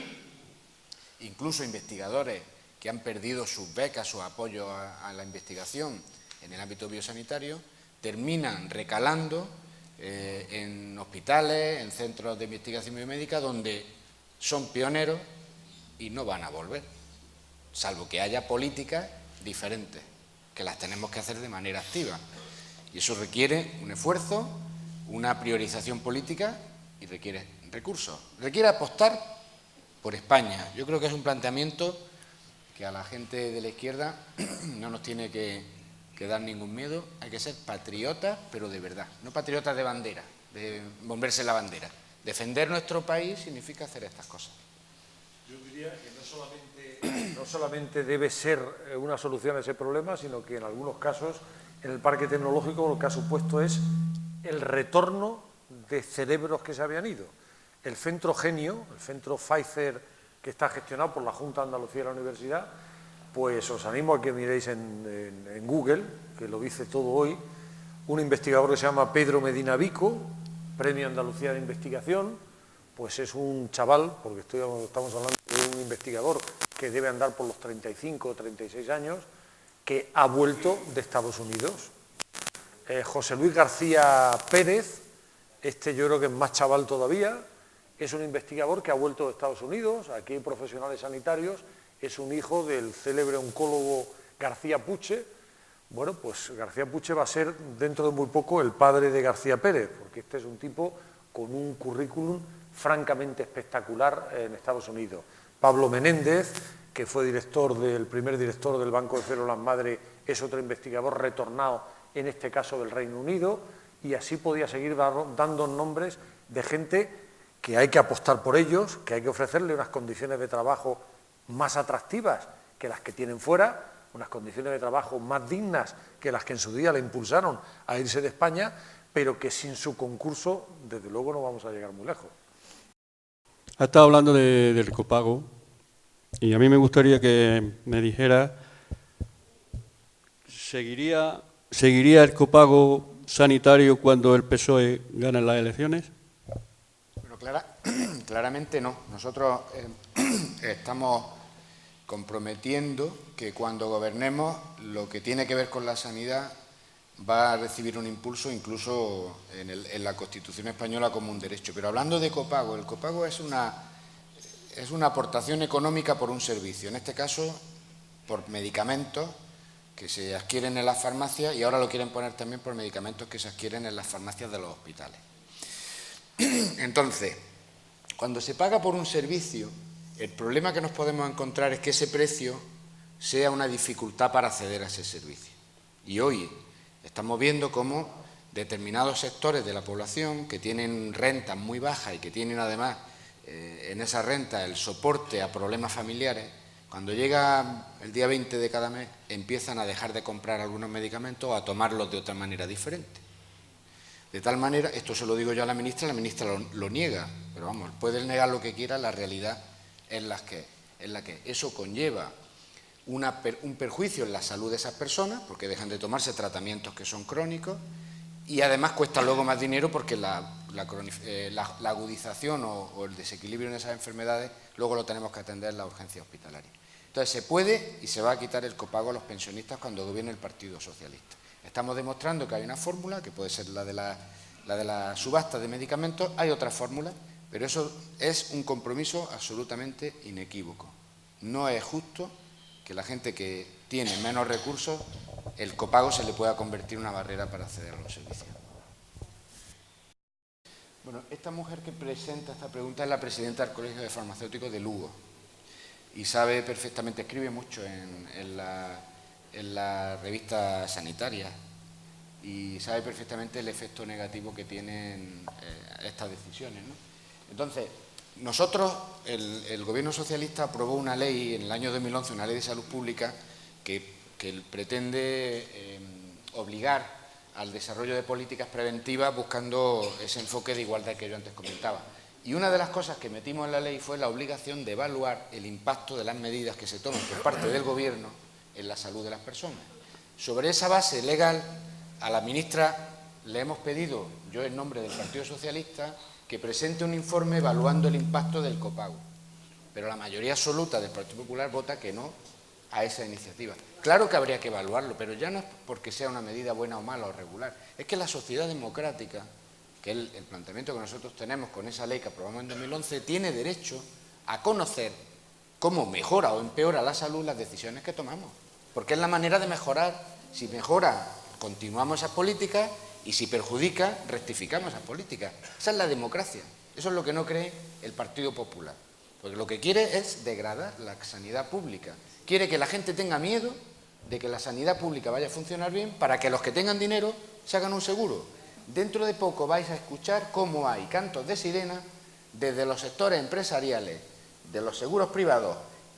incluso investigadores que han perdido sus becas, su apoyo a la investigación en el ámbito biosanitario, terminan recalando en hospitales, en centros de investigación biomédica, donde son pioneros y no van a volver, salvo que haya políticas diferentes, que las tenemos que hacer de manera activa. Y eso requiere un esfuerzo, una priorización política y requiere recursos. Requiere apostar por España. Yo creo que es un planteamiento que a la gente de la izquierda no nos tiene que dar ningún miedo. Hay que ser patriotas, pero de verdad, no patriotas de bandera, de bomberse la bandera. Defender nuestro país significa hacer estas cosas. Yo diría que no solamente debe ser una solución a ese problema, sino que en algunos casos, en el parque tecnológico, lo que ha supuesto es el retorno de cerebros que se habían ido. El centro Genio, el centro Pfizer, que está gestionado por la Junta de Andalucía de la Universidad, pues os animo a que miréis en Google, que lo dice todo hoy, un investigador que se llama Pedro Medina Vico, Premio Andalucía de Investigación, pues es un chaval, porque estamos hablando de un investigador que debe andar por los 35 o 36 años, que ha vuelto de Estados Unidos. José Luis García Pérez, este yo creo que es más chaval todavía, es un investigador que ha vuelto de Estados Unidos, aquí hay profesionales sanitarios, es un hijo del célebre oncólogo García Puche. Bueno, pues García Puche va a ser dentro de muy poco el padre de García Pérez, porque este es un tipo con un currículum francamente espectacular en Estados Unidos. Pablo Menéndez, que fue primer director del Banco de Células Madre, es otro investigador retornado, en este caso del Reino Unido, y así podía seguir dando nombres de gente que hay que apostar por ellos, que hay que ofrecerle unas condiciones de trabajo más atractivas que las que tienen fuera, unas condiciones de trabajo más dignas que las que en su día le impulsaron a irse de España, pero que sin su concurso, desde luego, no vamos a llegar muy lejos. Ha estado hablando del copago y a mí me gustaría que me dijera ¿seguiría el copago sanitario cuando el PSOE gane las elecciones? Bueno, claramente no. Nosotros estamos comprometiendo que cuando gobernemos lo que tiene que ver con la sanidad va a recibir un impulso incluso en la Constitución española como un derecho. Pero hablando de copago, el copago es una aportación económica por un servicio, en este caso por medicamentos que se adquieren en las farmacias y ahora lo quieren poner también por medicamentos que se adquieren en las farmacias de los hospitales. Entonces, cuando se paga por un servicio, el problema que nos podemos encontrar es que ese precio sea una dificultad para acceder a ese servicio. Y hoy estamos viendo cómo determinados sectores de la población que tienen rentas muy bajas y que tienen además en esa renta el soporte a problemas familiares, cuando llega el día 20 de cada mes empiezan a dejar de comprar algunos medicamentos o a tomarlos de otra manera diferente. De tal manera, esto se lo digo yo a la ministra lo niega, pero vamos, puede negar lo que quiera, la realidad es la que eso conlleva un perjuicio en la salud de esas personas, porque dejan de tomarse tratamientos que son crónicos, y además cuesta luego más dinero porque la agudización o el desequilibrio en esas enfermedades luego lo tenemos que atender en la urgencia hospitalaria. Entonces se puede y se va a quitar el copago a los pensionistas cuando gobierne el Partido Socialista. Estamos demostrando que hay una fórmula, que puede ser la de la subasta de medicamentos, hay otra fórmula, pero eso es un compromiso absolutamente inequívoco. No es justo que la gente que tiene menos recursos, el copago se le pueda convertir en una barrera para acceder a los servicios. Bueno, esta mujer que presenta esta pregunta es la presidenta del Colegio de Farmacéuticos de Lugo y sabe perfectamente, escribe mucho en la revista sanitaria y sabe perfectamente el efecto negativo que tienen estas decisiones, ¿no? Entonces, nosotros, el Gobierno socialista aprobó una ley en el año 2011, una ley de salud pública que pretende obligar al desarrollo de políticas preventivas buscando ese enfoque de igualdad que yo antes comentaba. Y una de las cosas que metimos en la ley fue la obligación de evaluar el impacto de las medidas que se toman por parte del Gobierno en la salud de las personas. Sobre esa base legal, a la ministra le hemos pedido, yo en nombre del Partido Socialista, que presente un informe evaluando el impacto del copago. Pero la mayoría absoluta del Partido Popular vota que no a esa iniciativa. Claro que habría que evaluarlo, pero ya no es porque sea una medida buena o mala o regular. Es que la sociedad democrática, que es el planteamiento que nosotros tenemos con esa ley que aprobamos en 2011, tiene derecho a conocer cómo mejora o empeora la salud las decisiones que tomamos. Porque es la manera de mejorar. Si mejora, continuamos esas políticas y si perjudica, rectificamos esas políticas. Esa es la democracia. Eso es lo que no cree el Partido Popular. Porque lo que quiere es degradar la sanidad pública. Quiere que la gente tenga miedo de que la sanidad pública vaya a funcionar bien para que los que tengan dinero se hagan un seguro. Dentro de poco vais a escuchar cómo hay cantos de sirena desde los sectores empresariales, de los seguros privados,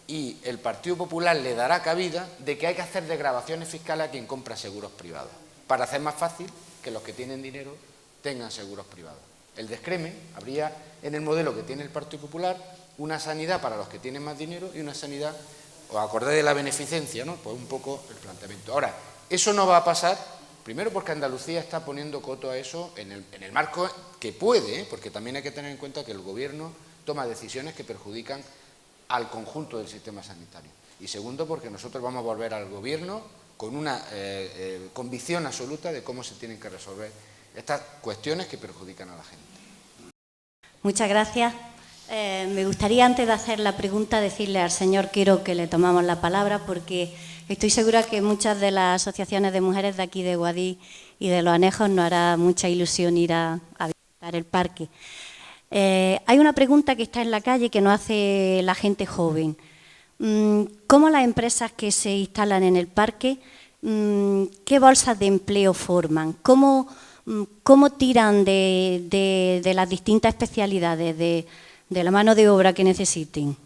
y el Partido Popular le dará cabida de que hay que hacer desgravaciones fiscales a quien compra seguros privados, para hacer más fácil que los que tienen dinero tengan seguros privados. El descreme, habría en el modelo que tiene el Partido Popular una sanidad para los que tienen más dinero y una sanidad, os acordáis de la beneficencia, ¿no? Pues un poco el planteamiento. Ahora, eso no va a pasar, primero porque Andalucía está poniendo coto a eso en el marco que puede, porque también hay que tener en cuenta que el Gobierno toma decisiones que perjudican al conjunto del sistema sanitario. Y segundo, porque nosotros vamos a volver al Gobierno con una convicción absoluta de cómo se tienen que resolver estas cuestiones que perjudican a la gente. Muchas gracias. Me gustaría, antes de hacer la pregunta, decirle al señor Quiro que le tomamos la palabra, porque estoy segura que muchas de las asociaciones de mujeres de aquí de Guadix y de Los Anejos nos hará mucha ilusión ir a visitar el parque. Hay una pregunta que está en la calle que nos hace la gente joven. ¿Cómo las empresas que se instalan en el parque, qué bolsas de empleo forman? ¿Cómo tiran de las distintas especialidades, de la mano de obra que necesiten,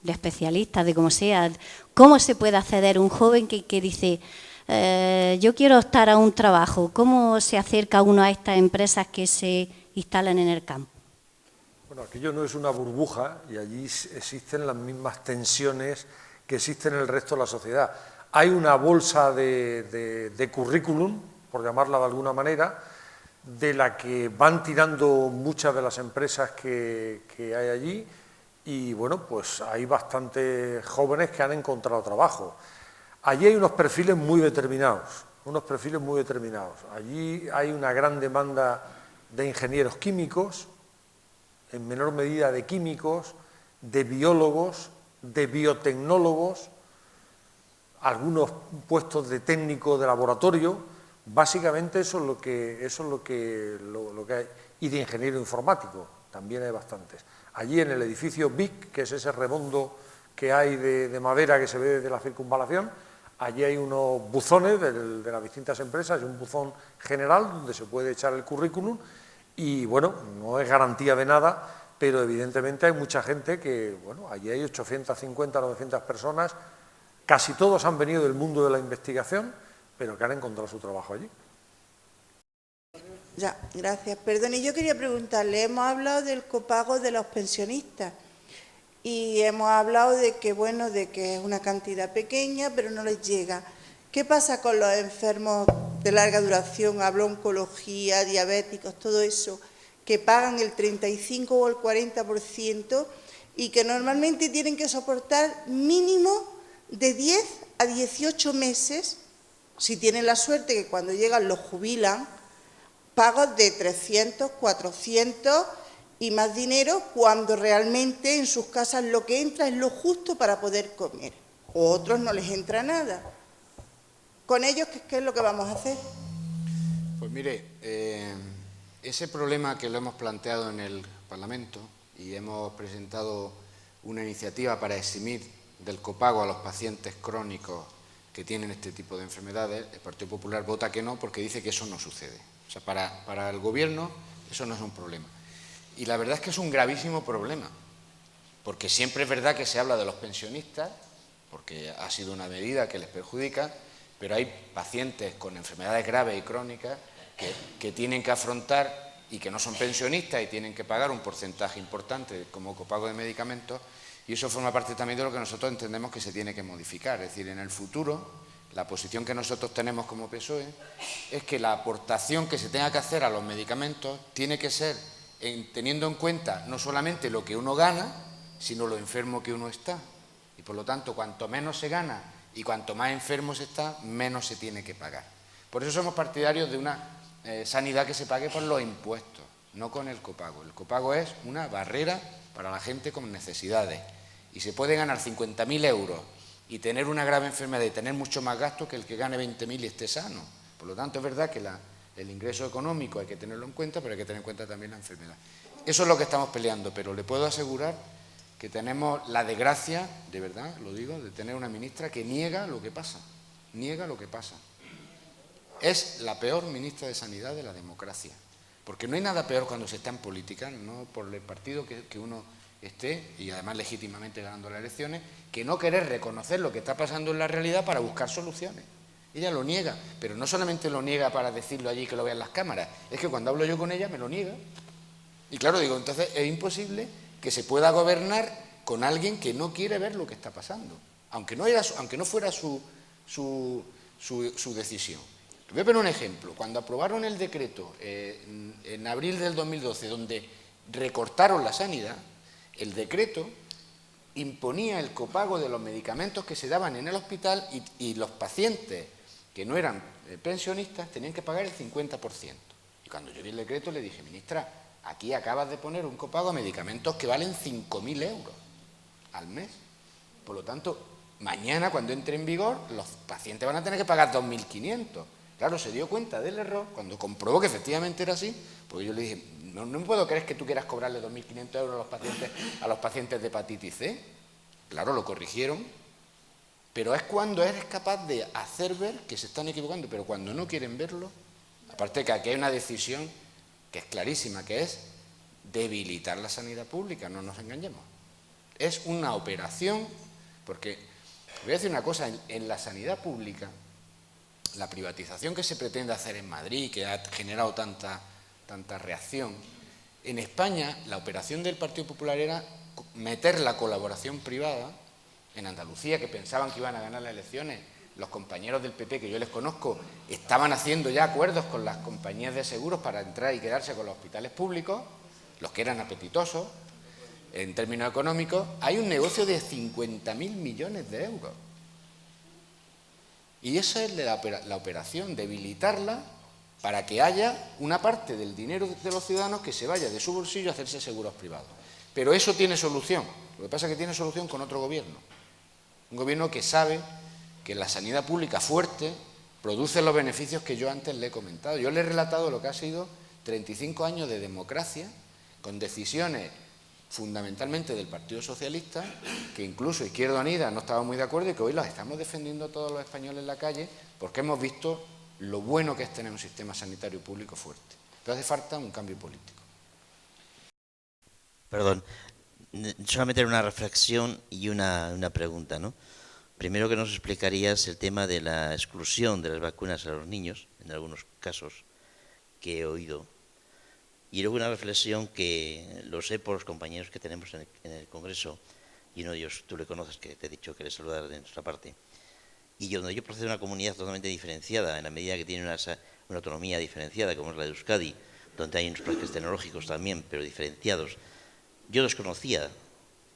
de especialistas, de como sea? ¿Cómo se puede acceder un joven que dice, yo quiero optar a un trabajo? ¿Cómo se acerca uno a estas empresas que se instalan en el campo? Bueno, aquello no es una burbuja y allí existen las mismas tensiones que existen en el resto de la sociedad. Hay una bolsa de currículum, por llamarla de alguna manera, de la que van tirando muchas de las empresas que hay allí y, bueno, pues hay bastantes jóvenes que han encontrado trabajo. Allí hay unos perfiles muy determinados, Allí hay una gran demanda de ingenieros químicos, en menor medida de químicos, de biólogos, de biotecnólogos, algunos puestos de técnico de laboratorio. Básicamente eso es lo que hay, y de ingeniero informático, también hay bastantes. Allí en el edificio BIC, que es ese redondo que hay de madera que se ve desde la circunvalación, allí hay unos buzones de las distintas empresas, y un buzón general donde se puede echar el currículum y, bueno, no es garantía de nada, pero evidentemente hay mucha gente que, bueno, allí hay 850, 900 personas, casi todos han venido del mundo de la investigación, pero que han encontrado su trabajo allí. Ya, gracias. Perdone, yo quería preguntarle, hemos hablado del copago de los pensionistas y hemos hablado de que, bueno, de que es una cantidad pequeña, pero no les llega. ¿Qué pasa con los enfermos de larga duración, hablo oncología, diabéticos, todo eso, que pagan el 35 o el 40% y que normalmente tienen que soportar mínimo de 10 a 18 meses, si tienen la suerte que cuando llegan los jubilan, pagos de 300, 400 y más dinero, cuando realmente en sus casas lo que entra es lo justo para poder comer. O otros no les entra nada. Con ellos, ¿qué es lo que vamos a hacer? Pues mire, ese problema que lo hemos planteado en el Parlamento y hemos presentado una iniciativa para eximir del copago a los pacientes crónicos que tienen este tipo de enfermedades, el Partido Popular vota que no porque dice que eso no sucede. O sea, para el Gobierno eso no es un problema. Y la verdad es que es un gravísimo problema, porque siempre es verdad que se habla de los pensionistas, porque ha sido una medida que les perjudica, pero hay pacientes con enfermedades graves y crónicas que tienen que afrontar y que no son pensionistas y tienen que pagar un porcentaje importante como copago de medicamentos, y eso forma parte también de lo que nosotros entendemos que se tiene que modificar. Es decir, en el futuro, la posición que nosotros tenemos como PSOE es que la aportación que se tenga que hacer a los medicamentos tiene que ser teniendo en cuenta no solamente lo que uno gana, sino lo enfermo que uno está. Y por lo tanto, cuanto menos se gana y cuanto más enfermo se está, menos se tiene que pagar. Por eso somos partidarios de una sanidad que se pague por los impuestos, no con el copago. El copago es una barrera para la gente con necesidades. Y se puede ganar 50.000 euros y tener una grave enfermedad y tener mucho más gasto que el que gane 20.000 y esté sano. Por lo tanto, es verdad que el ingreso económico hay que tenerlo en cuenta, pero hay que tener en cuenta también la enfermedad. Eso es lo que estamos peleando, pero le puedo asegurar que tenemos la desgracia, de verdad, lo digo, de tener una ministra que niega lo que pasa. Niega lo que pasa. Es la peor ministra de Sanidad de la democracia. Porque no hay nada peor cuando se está en política, no por el partido que uno esté, y además legítimamente ganando las elecciones, que no querer reconocer lo que está pasando en la realidad para buscar soluciones. Ella lo niega, pero no solamente lo niega para decirlo allí que lo vean las cámaras, es que cuando hablo yo con ella me lo niega. Y claro, digo, entonces es imposible que se pueda gobernar con alguien que no quiere ver lo que está pasando, aunque no fuera su decisión. Voy a poner un ejemplo. Cuando aprobaron el decreto en abril del 2012, donde recortaron la sanidad, el decreto imponía el copago de los medicamentos que se daban en el hospital y los pacientes que no eran pensionistas tenían que pagar el 50%. Y cuando yo vi el decreto le dije, ministra, aquí acabas de poner un copago a medicamentos que valen 5.000 euros al mes. Por lo tanto, mañana cuando entre en vigor, los pacientes van a tener que pagar 2.500. Claro, se dio cuenta del error cuando comprobó que efectivamente era así, porque yo le dije, no me puedo creer que tú quieras cobrarle 2.500 euros a los pacientes de hepatitis C. Claro, lo corrigieron, pero es cuando eres capaz de hacer ver que se están equivocando, pero cuando no quieren verlo, aparte que aquí hay una decisión que es clarísima, que es debilitar la sanidad pública, no nos engañemos. Es una operación, porque, voy a decir una cosa, en la sanidad pública, la privatización que se pretende hacer en Madrid, que ha generado tanta reacción, en España la operación del Partido Popular era meter la colaboración privada. En Andalucía, que pensaban que iban a ganar las elecciones, los compañeros del PP que yo les conozco estaban haciendo ya acuerdos con las compañías de seguros para entrar y quedarse con los hospitales públicos, los que eran apetitosos en términos económicos. Hay un negocio de 50.000 millones de euros. Y esa es la operación, debilitarla para que haya una parte del dinero de los ciudadanos que se vaya de su bolsillo a hacerse seguros privados. Pero eso tiene solución. Lo que pasa es que tiene solución con otro gobierno. Un gobierno que sabe que la sanidad pública fuerte produce los beneficios que yo antes le he comentado. Yo le he relatado lo que ha sido 35 años de democracia, con decisiones fundamentalmente del Partido Socialista, que incluso Izquierda Unida no estaba muy de acuerdo y que hoy las estamos defendiendo todos los españoles en la calle porque hemos visto lo bueno que es tener un sistema sanitario público fuerte. Pero hace falta un cambio político. Perdón, solamente una reflexión y una pregunta, ¿no? Primero, que nos explicarías el tema de la exclusión de las vacunas a los niños, en algunos casos que he oído. Y luego una reflexión que lo sé por los compañeros que tenemos en el Congreso, y uno de ellos tú le conoces, que te he dicho que le saludar de nuestra parte, y donde yo procedo de una comunidad totalmente diferenciada, en la medida que tiene una autonomía diferenciada, como es la de Euskadi, donde hay unos parques tecnológicos también, pero diferenciados. Yo los conocía,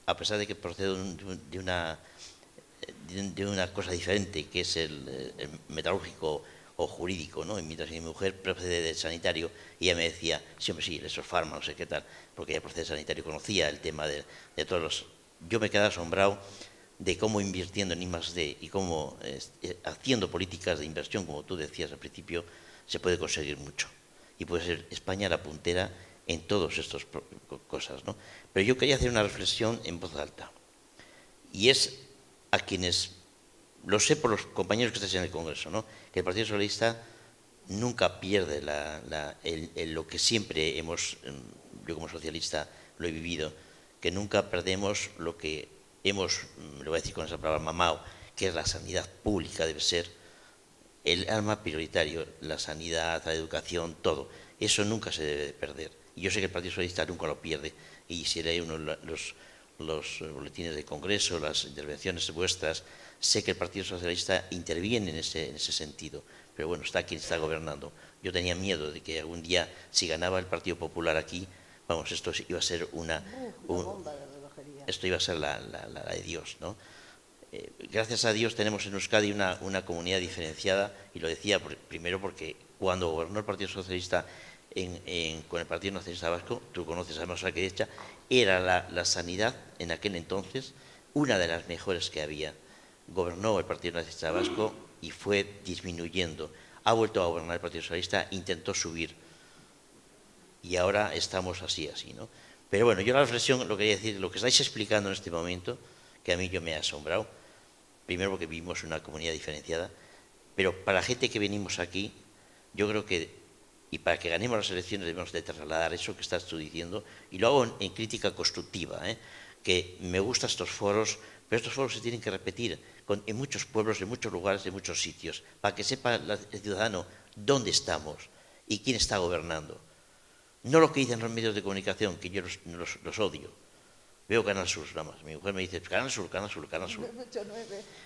a pesar de que procedo de una cosa diferente, que es el metalúrgico o jurídico, ¿no? Y mientras mi mujer procede del sanitario, y ella me decía, siempre sí, esos fármacos, no sé qué tal, porque ella procede del sanitario, conocía el tema de todos los... Yo me quedaba asombrado de cómo invirtiendo en I+D y cómo haciendo políticas de inversión, como tú decías al principio, se puede conseguir mucho. Y puede ser España la puntera en todas estas cosas, ¿no? Pero yo quería hacer una reflexión en voz alta. Y es a quienes, lo sé por los compañeros que estáis en el Congreso, ¿no? Que el Partido Socialista nunca pierde lo que siempre hemos, yo como socialista lo he vivido, que nunca perdemos lo que hemos, lo voy a decir con esa palabra, mamao, que es la sanidad pública, debe ser el alma prioritario, la sanidad, la educación, todo. Eso nunca se debe de perder. Y yo sé que el Partido Socialista nunca lo pierde. Y si leí los boletines del Congreso, las intervenciones vuestras, sé que el Partido Socialista interviene en ese sentido. Pero bueno, está quien está gobernando. Yo tenía miedo de que algún día, si ganaba el Partido Popular aquí, vamos, esto iba a ser esto iba a ser la de Dios, ¿no? Gracias a Dios tenemos en Euskadi una comunidad diferenciada, y lo decía primero porque cuando gobernó el Partido Socialista con el Partido Nacionalista Vasco, tú conoces además a la derecha, era la sanidad en aquel entonces una de las mejores que había. Gobernó el Partido Nacionalista Vasco y fue disminuyendo. Ha vuelto a gobernar el Partido Socialista, intentó subir y ahora estamos así, ¿no? Pero bueno, yo la reflexión, lo quería decir, lo que estáis explicando en este momento, que a mí yo me ha asombrado, primero porque vivimos en una comunidad diferenciada, pero para la gente que venimos aquí, yo creo que, y para que ganemos las elecciones debemos de trasladar eso que estás tú diciendo, y lo hago en crítica constructiva, que me gustan estos foros, pero estos foros se tienen que repetir en muchos pueblos, en muchos lugares, en muchos sitios, para que sepa el ciudadano dónde estamos y quién está gobernando. No lo que dicen los medios de comunicación, que yo los odio. Veo Canal Sur nada más. Mi mujer me dice, Canal Sur, Canal Sur, Canal Sur.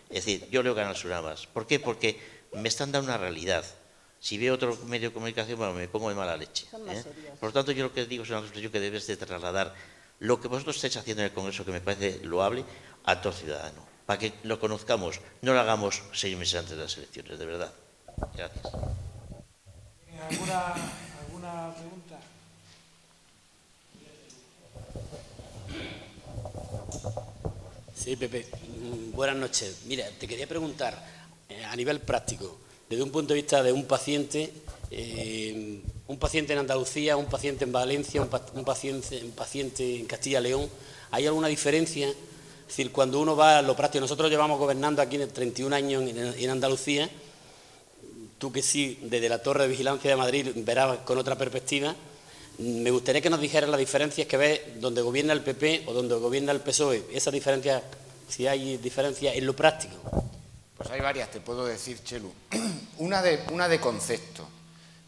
Es decir, yo leo Canal Sur nada más. ¿Por qué? Porque me están dando una realidad. Si veo otro medio de comunicación, bueno, me pongo de mala leche. Por lo tanto, yo lo que digo es una reflexión que debes de trasladar lo que vosotros estáis haciendo en el Congreso, que me parece loable, a todo ciudadano. Para que lo conozcamos, no lo hagamos 6 meses antes de las elecciones, de verdad. Gracias. ¿Alguna pregunta? Sí, Pepe. Buenas noches. Mira, te quería preguntar, a nivel práctico, desde un punto de vista de un paciente en Andalucía, un paciente en Valencia, un paciente en Castilla y León, ¿hay alguna diferencia? Es decir, cuando uno va a lo práctico, nosotros llevamos gobernando aquí 31 años en Andalucía, tú que sí, desde la Torre de Vigilancia de Madrid verás con otra perspectiva. Me gustaría que nos dijeras las diferencias que ves donde gobierna el PP o donde gobierna el PSOE, esas diferencias, si hay diferencias en lo práctico. Pues hay varias, te puedo decir, Chelu. Una de concepto.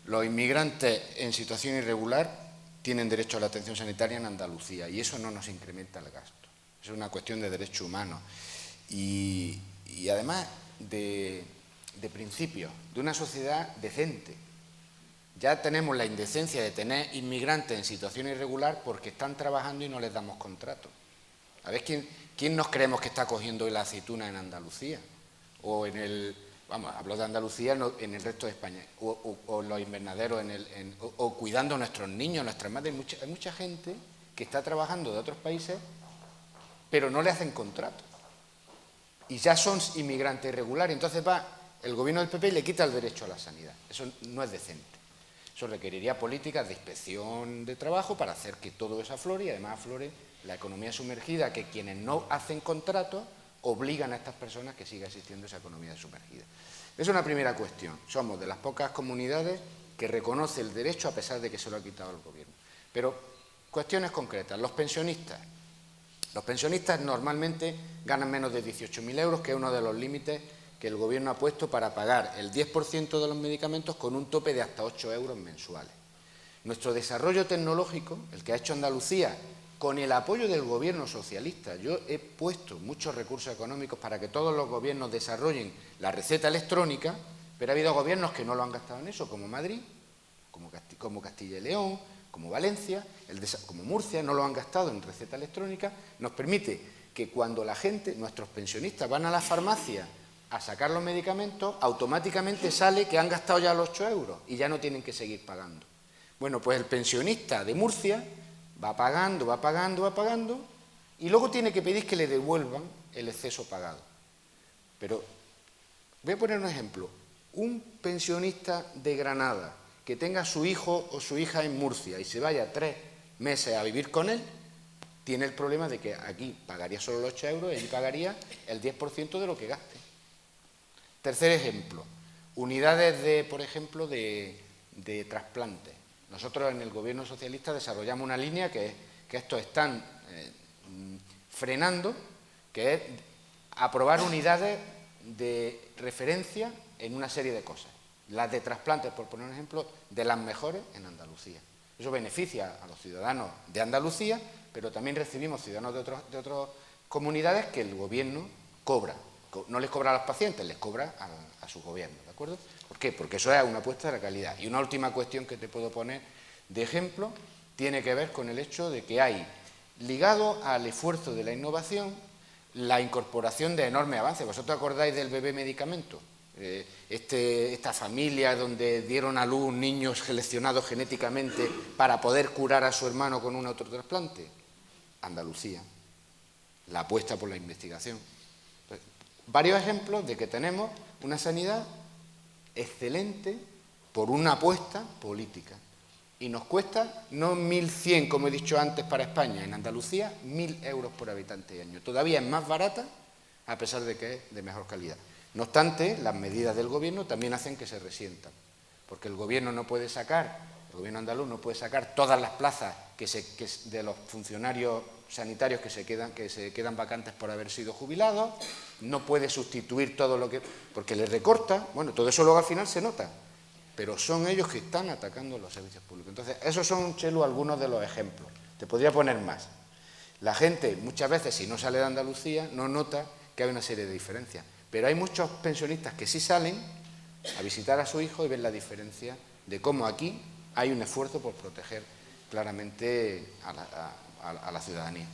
Los inmigrantes en situación irregular tienen derecho a la atención sanitaria en Andalucía y eso no nos incrementa el gasto. Es una cuestión de derechos humanos. Y además de de principios, de una sociedad decente. Ya tenemos la indecencia de tener inmigrantes en situación irregular porque están trabajando y no les damos contrato. A ver, ¿quién nos creemos que está cogiendo hoy la aceituna en Andalucía? O en el, vamos, hablo de Andalucía, en el resto de España, o en los invernaderos, o cuidando a nuestros niños, a nuestras madres. Hay mucha gente que está trabajando de otros países, pero no le hacen contrato. Y ya son inmigrantes irregulares. Entonces va el gobierno del PP y le quita el derecho a la sanidad. Eso no es decente. Eso requeriría políticas de inspección de trabajo para hacer que todo eso aflore y además aflore la economía sumergida, que quienes no hacen contratos obligan a estas personas que siga existiendo esa economía sumergida. Esa es una primera cuestión. Somos de las pocas comunidades que reconoce el derecho a pesar de que se lo ha quitado el gobierno. Pero cuestiones concretas. Los pensionistas. Los pensionistas normalmente ganan menos de 18.000 euros, que es uno de los límites que el gobierno ha puesto para pagar el 10% de los medicamentos con un tope de hasta 8 euros mensuales. Nuestro desarrollo tecnológico, el que ha hecho Andalucía, con el apoyo del gobierno socialista, yo he puesto muchos recursos económicos para que todos los gobiernos desarrollen la receta electrónica, pero ha habido gobiernos que no lo han gastado en eso, como Madrid, como Castilla y León, como Valencia, como Murcia, no lo han gastado en receta electrónica. Nos permite que cuando la gente, nuestros pensionistas, van a la farmacia a sacar los medicamentos, automáticamente sale que han gastado ya los 8 euros y ya no tienen que seguir pagando. Bueno, pues el pensionista de Murcia va pagando y luego tiene que pedir que le devuelvan el exceso pagado. Pero voy a poner un ejemplo. Un pensionista de Granada que tenga a su hijo o su hija en Murcia y se vaya 3 meses a vivir con él, tiene el problema de que aquí pagaría solo los 8 euros y allí pagaría el 10% de lo que gaste. Tercer ejemplo, unidades de, por ejemplo, de trasplantes. Nosotros en el gobierno socialista desarrollamos una línea que estos están frenando, que es aprobar unidades de referencia en una serie de cosas. Las de trasplantes, por poner un ejemplo, de las mejores en Andalucía. Eso beneficia a los ciudadanos de Andalucía, pero también recibimos ciudadanos de otras comunidades que el gobierno cobra. No les cobra a los pacientes, les cobra a su gobierno, ¿de acuerdo? ¿Por qué? Porque eso es una apuesta de la calidad. Y una última cuestión que te puedo poner de ejemplo tiene que ver con el hecho de que hay, ligado al esfuerzo de la innovación, la incorporación de enormes avances. ¿Vosotros acordáis del bebé medicamento? Esta familia donde dieron a luz niños seleccionados genéticamente para poder curar a su hermano con un autotrasplante. Andalucía. La apuesta por la investigación. Varios ejemplos de que tenemos una sanidad excelente por una apuesta política. Y nos cuesta no 1.100, como he dicho antes, para España. En Andalucía, 1.000 euros por habitante y año. Todavía es más barata, a pesar de que es de mejor calidad. No obstante, las medidas del gobierno también hacen que se resientan. Porque el gobierno no puede sacar, el gobierno andaluz no puede sacar todas las plazas de los funcionarios sanitarios que se quedan vacantes por haber sido jubilados, no puede sustituir todo lo que... porque le recorta, bueno, todo eso luego al final se nota, pero son ellos que están atacando los servicios públicos. Entonces, esos son, Chelu, algunos de los ejemplos. Te podría poner más. La gente, muchas veces, si no sale de Andalucía, no nota que hay una serie de diferencias, pero hay muchos pensionistas que sí salen a visitar a su hijo y ven la diferencia de cómo aquí hay un esfuerzo por proteger claramente a la ciudadanía.